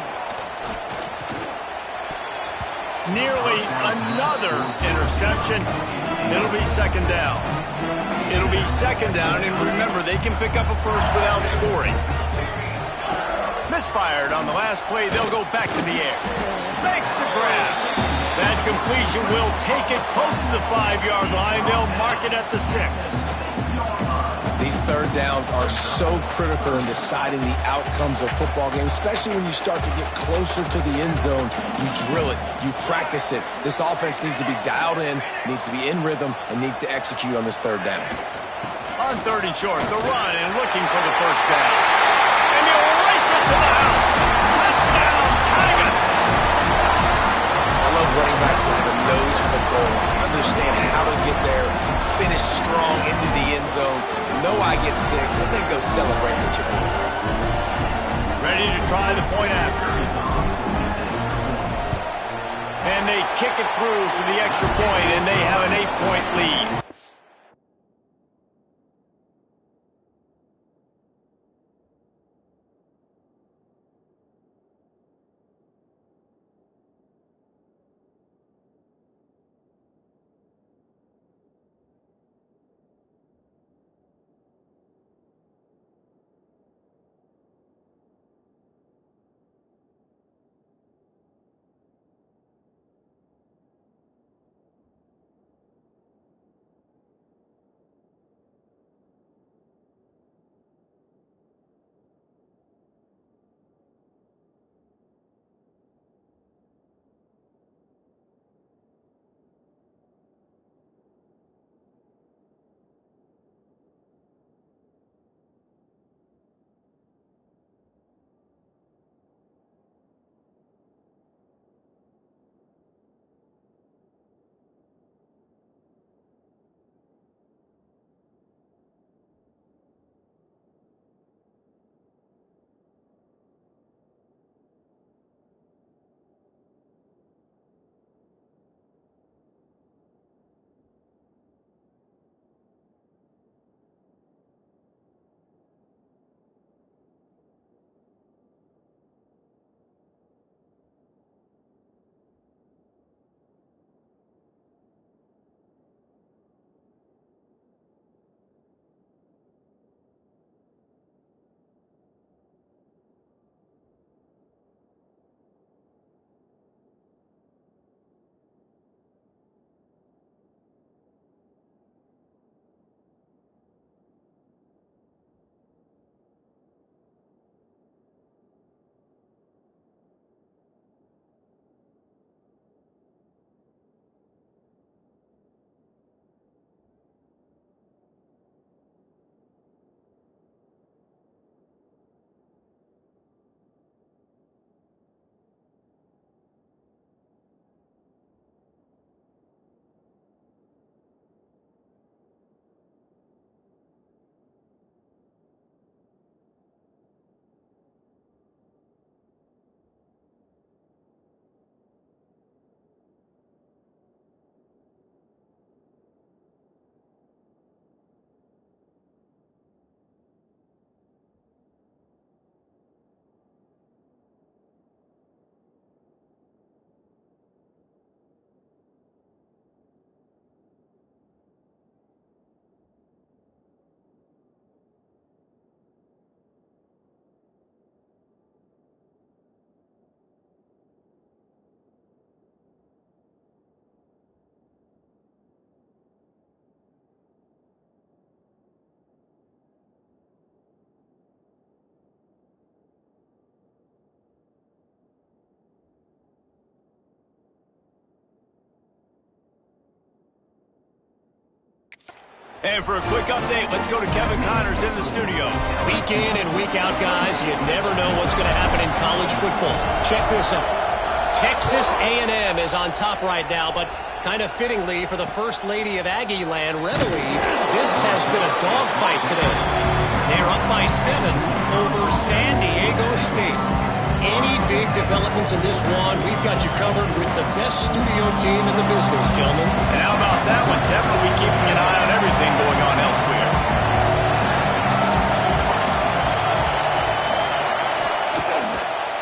Nearly another interception. It'll be 2nd down. It'll be 2nd down, and remember, they can pick up a first without scoring. Misfired on the last play. They'll go back to the air. Makes the grab. That completion will take it close to the 5-yard line. They'll mark it at the 6. These 3rd downs are so critical in deciding the outcomes of football games, especially when you start to get closer to the end zone. You drill it, you practice it. This offense needs to be dialed in, needs to be in rhythm, and needs to execute on this 3rd down. On 3rd and short, the run and looking for the 1st down. And he'll race it to the house. Touchdown, Tigers! I love running backs that have a nose for the goal line, understand how to get there, finish strong into the end zone, know I get 6, and then go celebrate with your boys. Ready to try the point after. And they kick it through for the extra point, and they have an 8-point lead. And for a quick update, let's go to Kevin Connors in the studio. Week in and week out, guys, you never know what's going to happen in college football. Check this out. Texas A&M is on top right now, but kind of fittingly for the First Lady of Aggie Land, Reveille, this has been a dogfight today. They're up by 7 over San Diego State. Any big developments in this one, we've got you covered with the best studio team in the business, gentlemen. And how about that one? Definitely keeping an eye on everything going on elsewhere.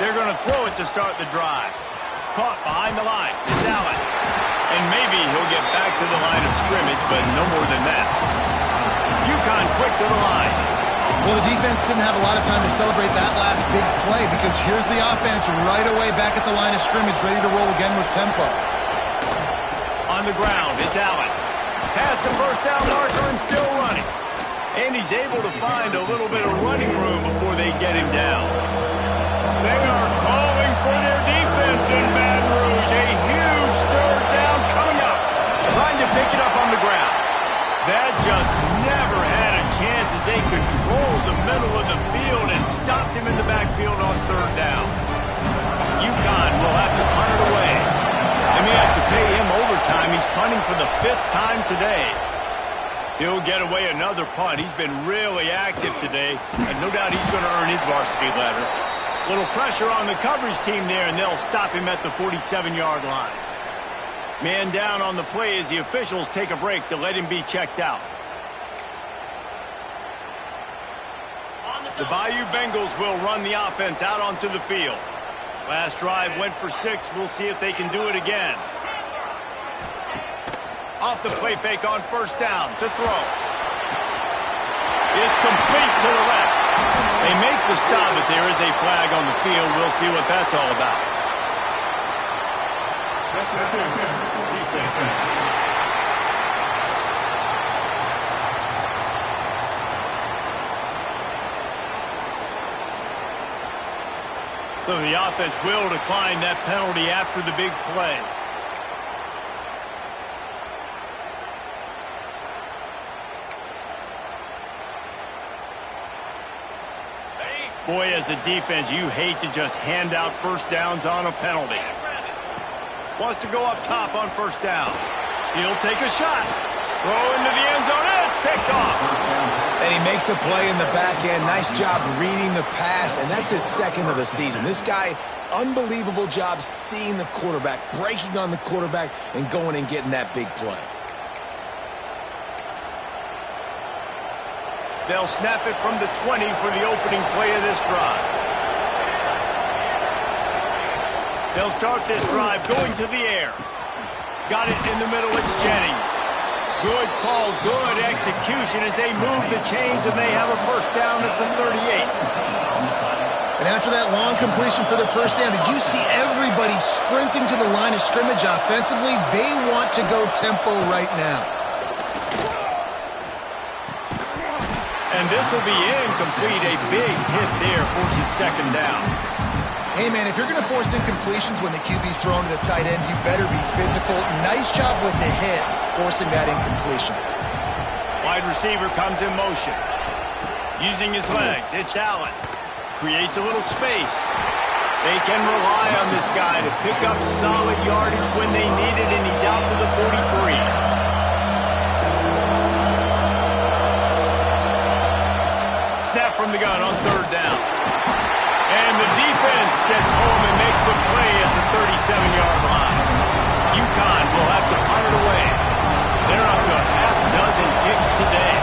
They're going to throw it to start the drive. Caught behind the line. It's Allen. And maybe he'll get back to the line of scrimmage, but no more than that. UConn quick to the line. Well, the defense didn't have a lot of time to celebrate that last big play because here's the offense right away back at the line of scrimmage, ready to roll again with tempo. On the ground, it's Allen. Past the first down marker and still running. And he's able to find a little bit of running room before they get him down. They are calling for their defense in Baton Rouge. A huge third down coming up. Trying to pick it up on the ground. That just never had a chance as they controlled the middle of the field and stopped him in the backfield on third down. UConn will have to punt it away. They may have to pay him overtime. He's punting for the 5th time today. He'll get away another punt. He's been really active today, and no doubt he's going to earn his varsity letter. Little pressure on the coverage team there, and they'll stop him at the 47-yard line. Man down on the play as the officials take a break to let him be checked out. The Bayou Bengals will run the offense out onto the field. Last drive went for 6. We'll see if they can do it again. Off the play fake on first down to throw. It's complete to the left. They make the stop, but there is a flag on the field. We'll see what that's all about. So the offense will decline that penalty after the big play. Boy, as a defense, you hate to just hand out first downs on a penalty. Wants to go up top on first down. He'll take a shot. Throw into the end zone, and it's picked off. And he makes a play in the back end. Nice job reading the pass, and that's his 2nd of the season. This guy, unbelievable job seeing the quarterback, breaking on the quarterback, and going and getting that big play. They'll snap it from the 20 for the opening play of this drive. They'll start this drive going to the air. Got it in the middle, it's Jennings. Good call, good execution as they move the chains and they have a first down at the 38. And after that long completion for the first down, did you see everybody sprinting to the line of scrimmage offensively? They want to go tempo right now. And this will be incomplete. A big hit there forces 2nd down. Hey, man, if you're going to force incompletions when the QB's thrown to the tight end, you better be physical. Nice job with the hit, forcing that incompletion. Wide receiver comes in motion. Using his legs, it's Allen. Creates a little space. They can rely on this guy to pick up solid yardage when they need it, and he's out to the 43. Snap from the gun on third down. And the defense gets home and makes a play at the 37-yard line. UConn will have to punt it away. They're up to a half dozen kicks today.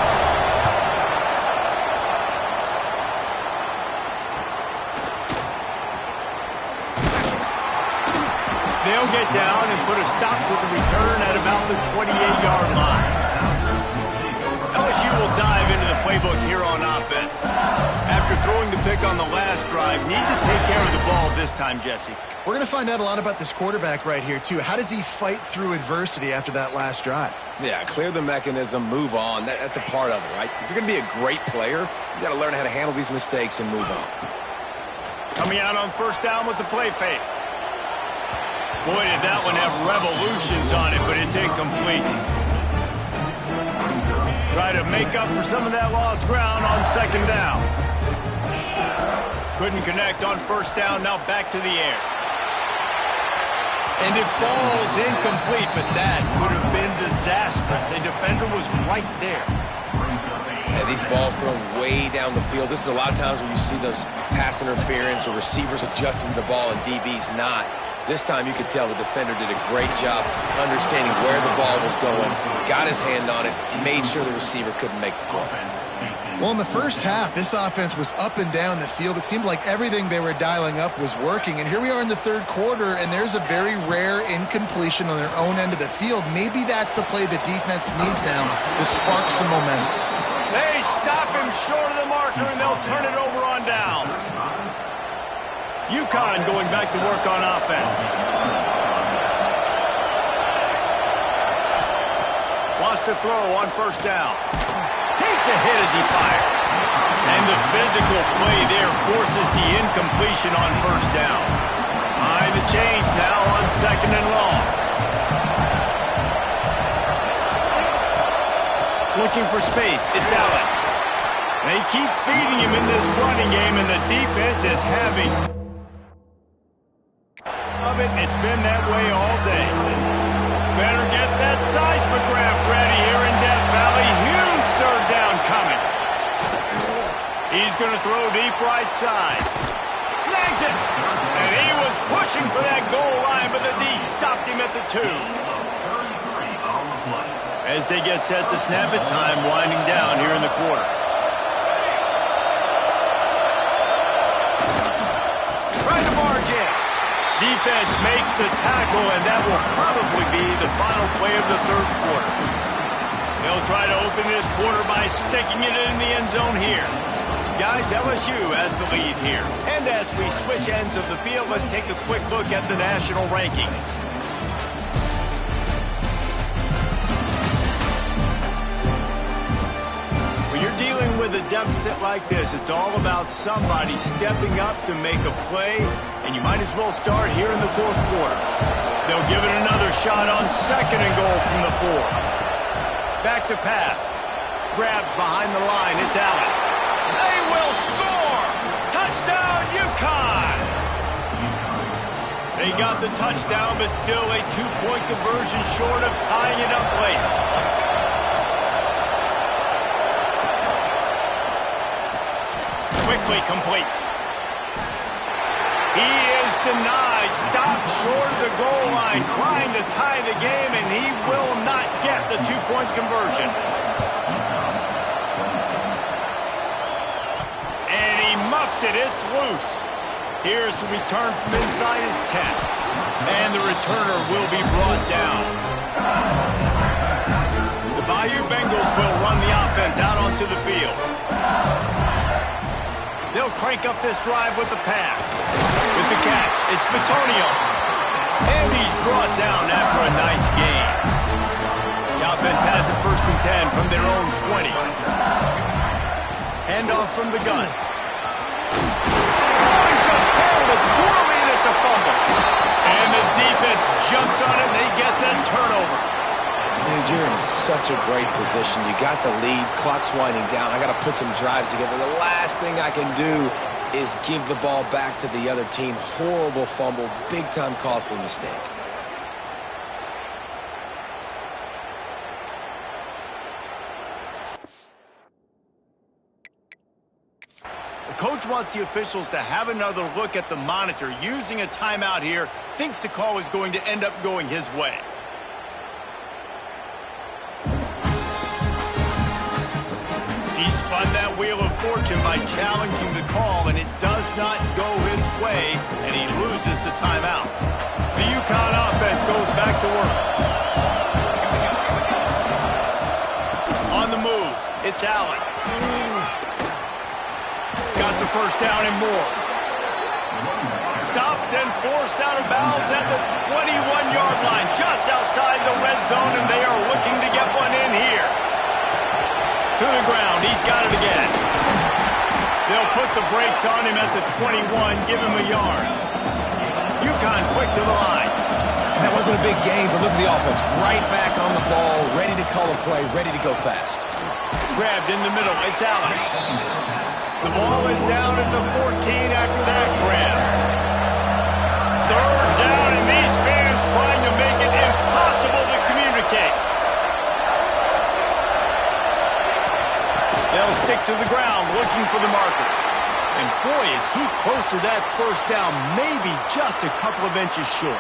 They'll get down and put a stop to the return at about the 28-yard line. LSU will dive into the playbook here on offense. After throwing the pick on the last drive, need to take care of the ball this time, Jesse. We're going to find out a lot about this quarterback right here, too. How does he fight through adversity after that last drive? Yeah, clear the mechanism, move on. That's a part of it, right? If you're going to be a great player, you got to learn how to handle these mistakes and move on. Coming out on first down with the play fake. Boy, did that one have revolutions on it, but it's incomplete. Try to make up for some of that lost ground on second down. Couldn't connect on first down, now back to the air. And it falls incomplete, but that could have been disastrous. A defender was right there. And these balls thrown way down the field. This is a lot of times when you see those pass interference or receivers adjusting to the ball and DBs not. This time you could tell the defender did a great job understanding where the ball was going, got his hand on it, made sure the receiver couldn't make the throw. Well, in the first half, this offense was up and down the field. It seemed like everything they were dialing up was working. And here we are in the third quarter, and there's a very rare incompletion on their own end of the field. Maybe that's the play the defense needs now to spark some momentum. They stop him short of the marker, and they'll turn it over on downs. UConn going back to work on offense. Wants to throw on first down. Takes a hit as he fires. And the physical play there forces the incompletion on first down. Behind the chains now on second and long. Looking for space. It's Allen. They keep feeding him in this running game, and the defense is having of it. It's been that way all day. Better get that seismograph ready here in Death Valley. Huge third down coming. He's going to throw deep right side. Snags it. And he was pushing for that goal line, but the D stopped him at the 2. As they get set to snap it, time winding down here in the quarter. Right to margin. Defense makes the tackle, and that will probably be the final play of the third quarter. They'll try to open this quarter by sticking it in the end zone here. Guys, LSU has the lead here. And as we switch ends of the field, let's take a quick look at the national rankings. Dealing with a deficit like this, it's all about somebody stepping up to make a play, and you might as well start here in the fourth quarter. They'll give it another shot on second and goal from the 4. Back to pass. Grabbed behind the line. It's Allen. They will score! Touchdown, UConn! They got the touchdown, but still a 2-point conversion short of tying it up late. Quickly complete. He is denied. Stopped short of the goal line, trying to tie the game, and he will not get the 2-point conversion. And he muffs it. It's loose. Here's the return from inside his 10. And the returner will be brought down. The Bayou Bengals will run the offense out onto the field. They'll crank up this drive with the pass. With the catch, it's Bitonio. And he's brought down after a nice gain. The offense has it 1st and 10 from their own 20. Handoff from the gun. Oh, he just handled it poorly, and it's a fumble. And the defense jumps on it, and they get that turnover. Dude, you're in such a great position. You got the lead, clock's winding down. I got to put some drives together. The last thing I can do is give the ball back to the other team. Horrible fumble, big-time costly mistake. The coach wants the officials to have another look at the monitor. Using a timeout here, thinks the call is going to end up going his way. He spun that wheel of fortune by challenging the call, and it does not go his way, and he loses the timeout. The UConn offense goes back to work. On the move, it's Allen. Got the first down and more. Stopped and forced out of bounds at the 21-yard line, just outside the red zone, and they are looking to get one in here. To the ground, he's got it again. They'll put the brakes on him at the 21, give him a yard. UConn quick to the line. And that wasn't a big gain, but look at the offense. Right back on the ball, ready to call a play, ready to go fast. grabbed in the middle. It's Allen. The ball is down at the 14 after that grab. Third down, and these fans trying to make it impossible to communicate. They'll stick to the ground looking for the marker. And boy, is he close to that first down, maybe just a couple of inches short.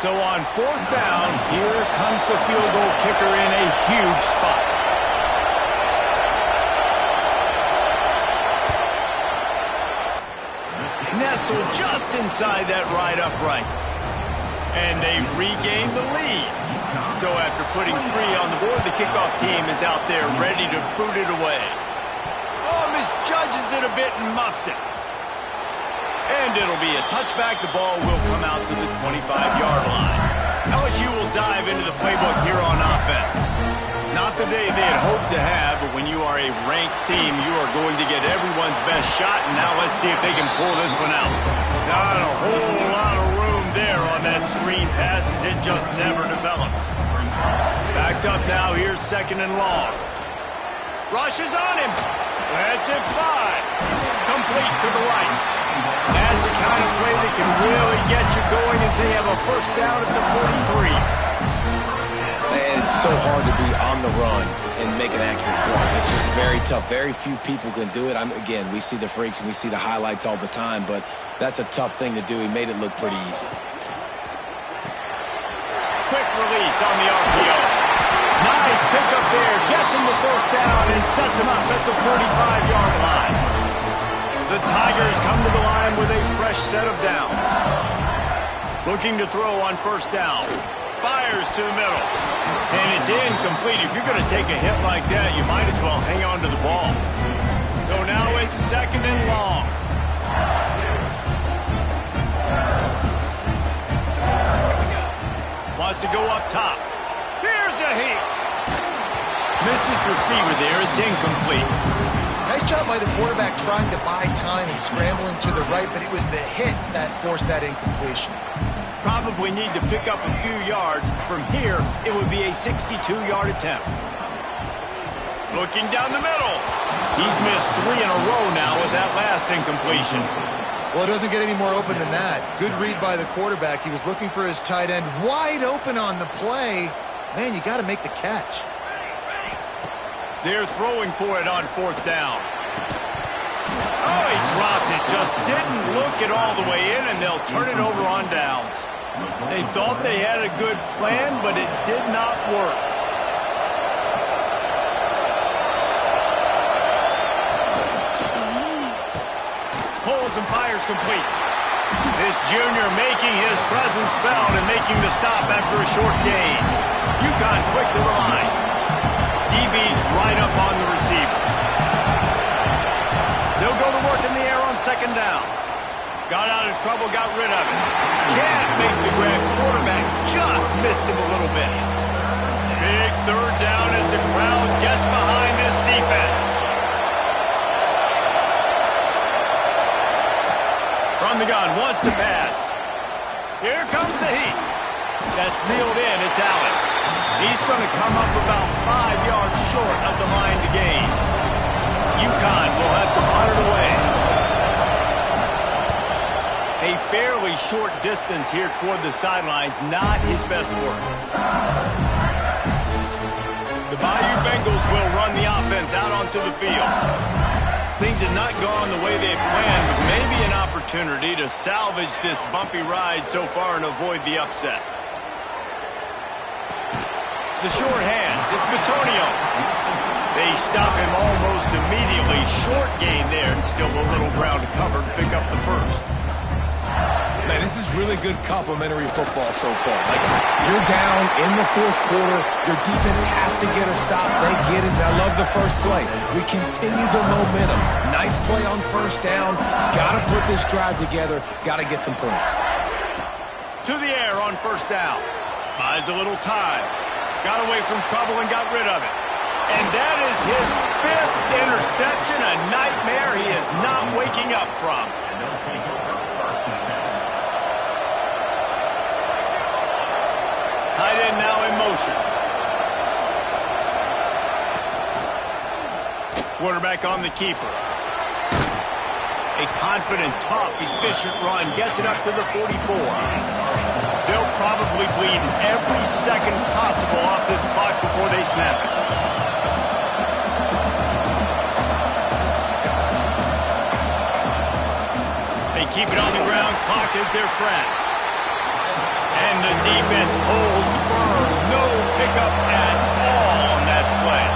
So on fourth down, here comes the field goal kicker in a huge spot. Nestled just inside that right upright. And they've regained the lead. So after putting 3 on the board, the kickoff team is out there ready to boot it away. Oh, misjudges it a bit and muffs it. And it'll be a touchback. The ball will come out to the 25-yard line. LSU will dive into the playbook here on offense. Not the day they had hoped to have, but when you are a ranked team, you are going to get everyone's best shot. And now let's see if they can pull this one out. Not a whole lot of room there on that screen pass as it just never developed. Backed up now. Here's second and long. Rush is on him. That's it, 5. Complete to the right. That's the kind of play that can really get you going as they have a first down at the 43. Man, it's so hard to be on the run and make an accurate throw. It's just very tough. Very few people can do it. Again, we see the freaks and we see the highlights all the time, but that's a tough thing to do. He made it look pretty easy. Quick release on the RPO. Nice pickup there. Gets him the first down and sets him up at the 45-yard line. The Tigers come to the line with a fresh set of downs. Looking to throw on first down. Fires to the middle. And it's incomplete. If you're going to take a hit like that, you might as well hang on to the ball. So now it's second and long. Wants to go up top. Here's a heat. Missed his receiver there. It's incomplete. Nice job by the quarterback trying to buy time and scrambling to the right, but it was the hit that forced that incompletion. Probably need to pick up a few yards. From here, it would be a 62-yard attempt. Looking down the middle. He's missed 3 in a row now with that last incompletion. Well, it doesn't get any more open than that. Good read by the quarterback. He was looking for his tight end wide open on the play. Man, you got to make the catch. They're throwing for it on fourth down. Oh, he dropped it. Just didn't look it all the way in, and they'll turn it over on downs. They thought they had a good plan, but it did not work. Pulls and fires complete. This junior making his presence felt and making the stop after a short gain. UCONN quick to the line. DB's right up on the receivers. They'll go to work in the air on second down. Got out of trouble, got rid of it. Can't make the grab. Quarterback just missed him a little bit. Big third down as the crowd gets behind this defense. From the gun, wants to pass. Here comes the heat. That's reeled in, it's Allen. He's going to come up about 5 yards short of the line to gain. UCONN will have to punt it away. A fairly short distance here toward the sidelines, not his best work. The Bayou Bengals will run the offense out onto the field. Things have not gone the way they planned, but maybe an opportunity to salvage this bumpy ride so far and avoid the upset. The short hands, it's Batonio. They stop him almost immediately. Short gain there, and still a little ground to cover to pick up the first. Man, this is really good complimentary football so far. Like, you're down in the fourth quarter. Your defense has to get a stop. They get it, and I love the first play. We continue the momentum. Nice play on first down. Got to put this drive together. Got to get some points. To the air on first down. Buys a little time. Got away from trouble and got rid of it. And that is his 5th interception, a nightmare he is not waking up from. Tight end now in motion. Quarterback on the keeper. A confident, tough, efficient run gets it up to the 44. They'll probably bleed every second possible off this clock before they snap it. They keep it on the ground. Clock is their friend. And the defense holds firm. No pickup at all on that play.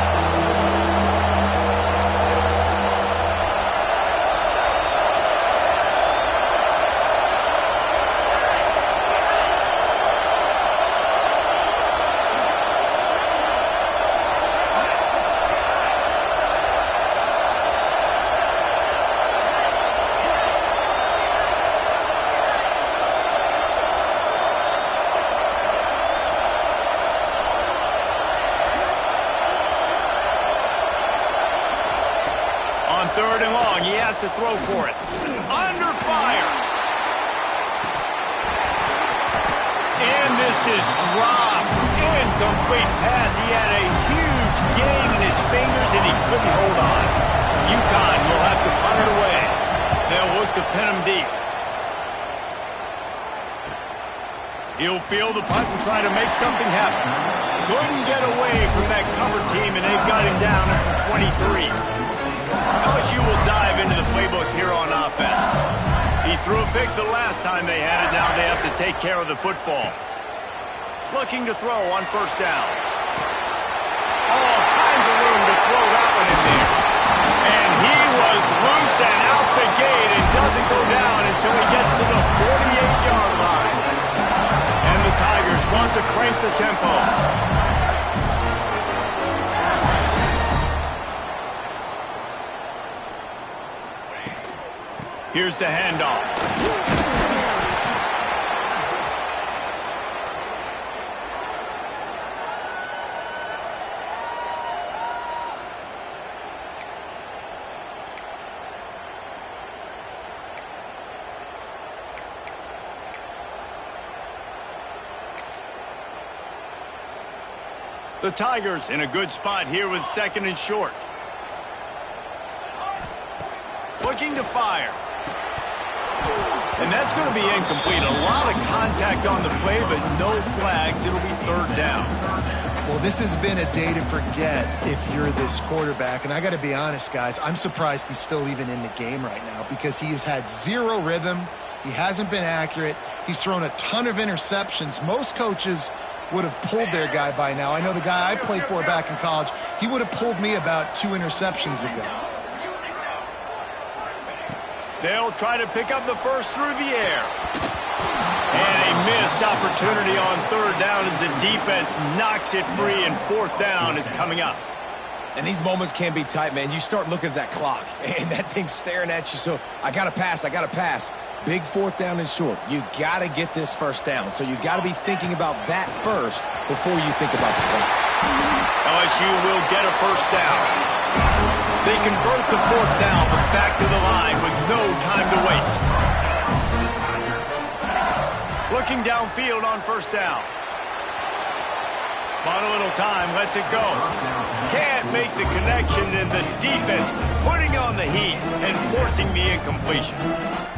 Third and long, he has to throw for it. Under fire. And this is dropped. Incomplete pass. He had a huge gain in his fingers and he couldn't hold on. UConn will have to punt it away. They'll look to pin him deep. He'll field the punt and try to make something happen. Couldn't get away from that cover team and they've got him down at 23. LSU will dive into the playbook here on offense. He threw a pick the last time they had it. Now they have to take care of the football. Looking to throw on first down. All kinds of room to throw that one in there. And he was loose and out the gate and doesn't go down until he gets to the 48-yard line. And the Tigers want to crank the tempo. Here's the handoff. The Tigers in a good spot here with second and short. Looking to fire. And that's going to be incomplete. A lot of contact on the play, but no flags. It'll be third down. Well, this has been a day to forget if you're this quarterback. And I got to be honest, guys, I'm surprised he's still even in the game right now because he has had zero rhythm. He hasn't been accurate. He's thrown a ton of interceptions. Most coaches would have pulled their guy by now. I know the guy I played for back in college, he would have pulled me about 2 interceptions ago. They'll try to pick up the first through the air. And a missed opportunity on third down as the defense knocks it free, and fourth down is coming up. And these moments can be tight, man. You start looking at that clock, and that thing's staring at you. So I got to pass, I got to pass. Big fourth down and short. You got to get this first down. So you got to be thinking about that first before you think about the play. LSU will get a first down. They convert the fourth down, but back to the line with no time to waste. Looking downfield on first down. Bought a little time, lets it go. Can't make the connection, and the defense putting on the heat and forcing the incompletion.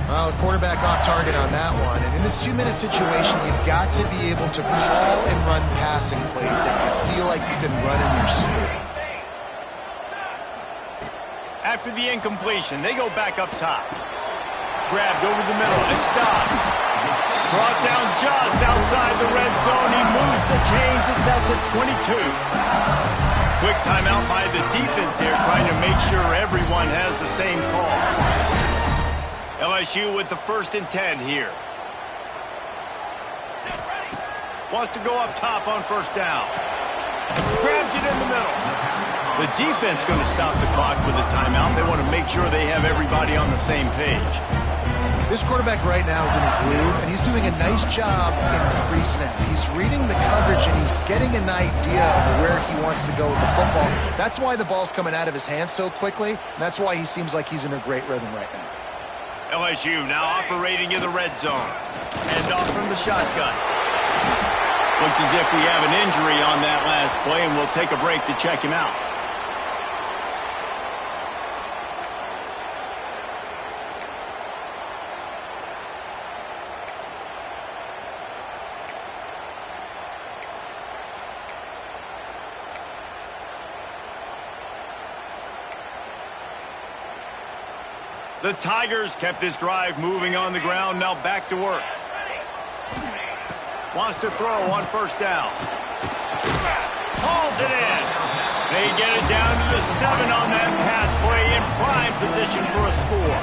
Well, the quarterback off target on that one. And in this 2-minute situation, you've got to be able to call and run passing plays that you feel like you can run in your sleep. After the incompletion, they go back up top. Grabbed over the middle. It's Dobbs. Brought down just outside the red zone. He moves the chains. It's at the 22. Quick timeout by the defense there, trying to make sure everyone has the same call. LSU with the 1st and 10 here. Wants to go up top on first down. Grabs it in the middle. The defense going to stop the clock with a timeout. They want to make sure they have everybody on the same page. This quarterback right now is in a groove, and he's doing a nice job in pre-snap. He's reading the coverage, and he's getting an idea of where he wants to go with the football. That's why the ball's coming out of his hands so quickly, and that's why he seems like he's in a great rhythm right now. LSU now operating in the red zone. Hand off from the shotgun. Looks as if we have an injury on that last play, and we'll take a break to check him out. The Tigers kept this drive moving on the ground. Now back to work. Wants to throw on first down. Hauls it in. They get it down to the 7 on that pass play in prime position for a score.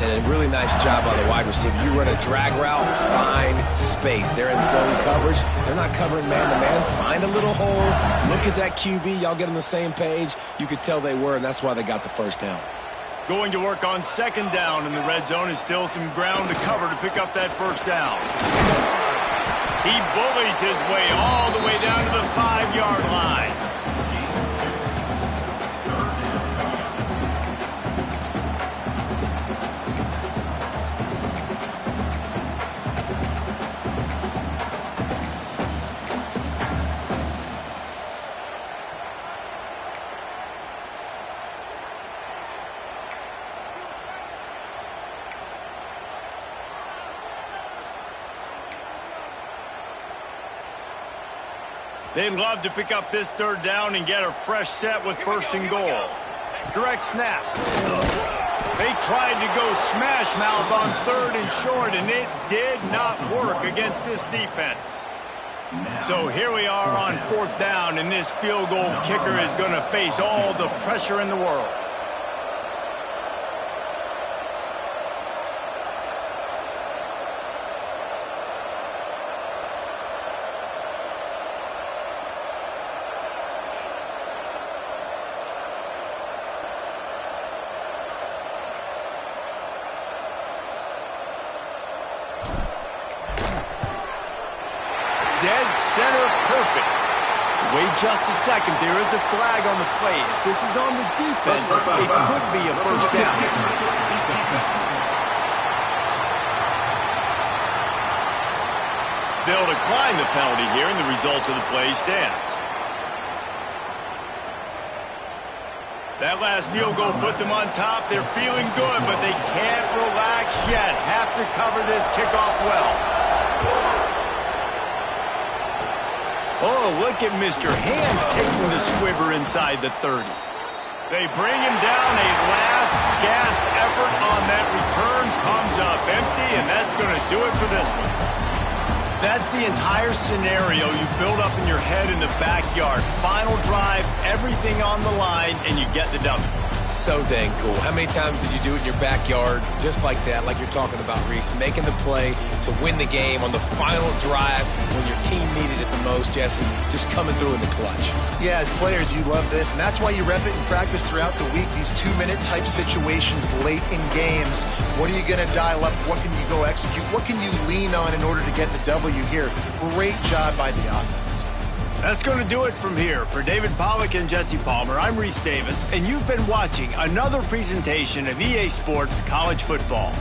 And a really nice job by the wide receiver. You run a drag route, find space. They're in zone coverage. They're not covering man-to-man. Find a little hole. Look at that QB. Y'all get on the same page. You could tell they were, and that's why they got the first down. Going to work on second down in the red zone is still some ground to cover to pick up that first down. He bullies his way all the way down to the 5-yard line. They'd love to pick up this third down and get a fresh set with first and goal. Direct snap. They tried to go smash mouth on third and short, and it did not work against this defense. So here we are on fourth down, and this field goal kicker is going to face all the pressure in the world. Dead center perfect. Wait just a second. There is a flag on the play. If this is on the defense, it could be a first down. They'll decline the penalty here, and the result of the play stands. That last field goal put them on top. They're feeling good, but they can't relax yet. Have to cover this kickoff well. Oh, look at Mr. Hands taking the squibber inside the 30. They bring him down. A last gasp effort on that return comes up empty, and that's going to do it for this one. That's the entire scenario you build up in your head in the backyard. Final drive, everything on the line, and you get the W. So dang cool. How many times did you do it in your backyard just like that, like you're talking about, Reese, making the play to win the game on the final drive when your team needed it the most, Jesse, just coming through in the clutch. Yeah, as players, you love this, and that's why you rep it in practice throughout the week, these 2-minute type situations late in games. What are you going to dial up? What can you go execute? What can you lean on in order to get the W here? Great job by the offense. That's going to do it from here. For David Pollack and Jesse Palmer, I'm Reese Davis, and you've been watching another presentation of EA Sports College Football.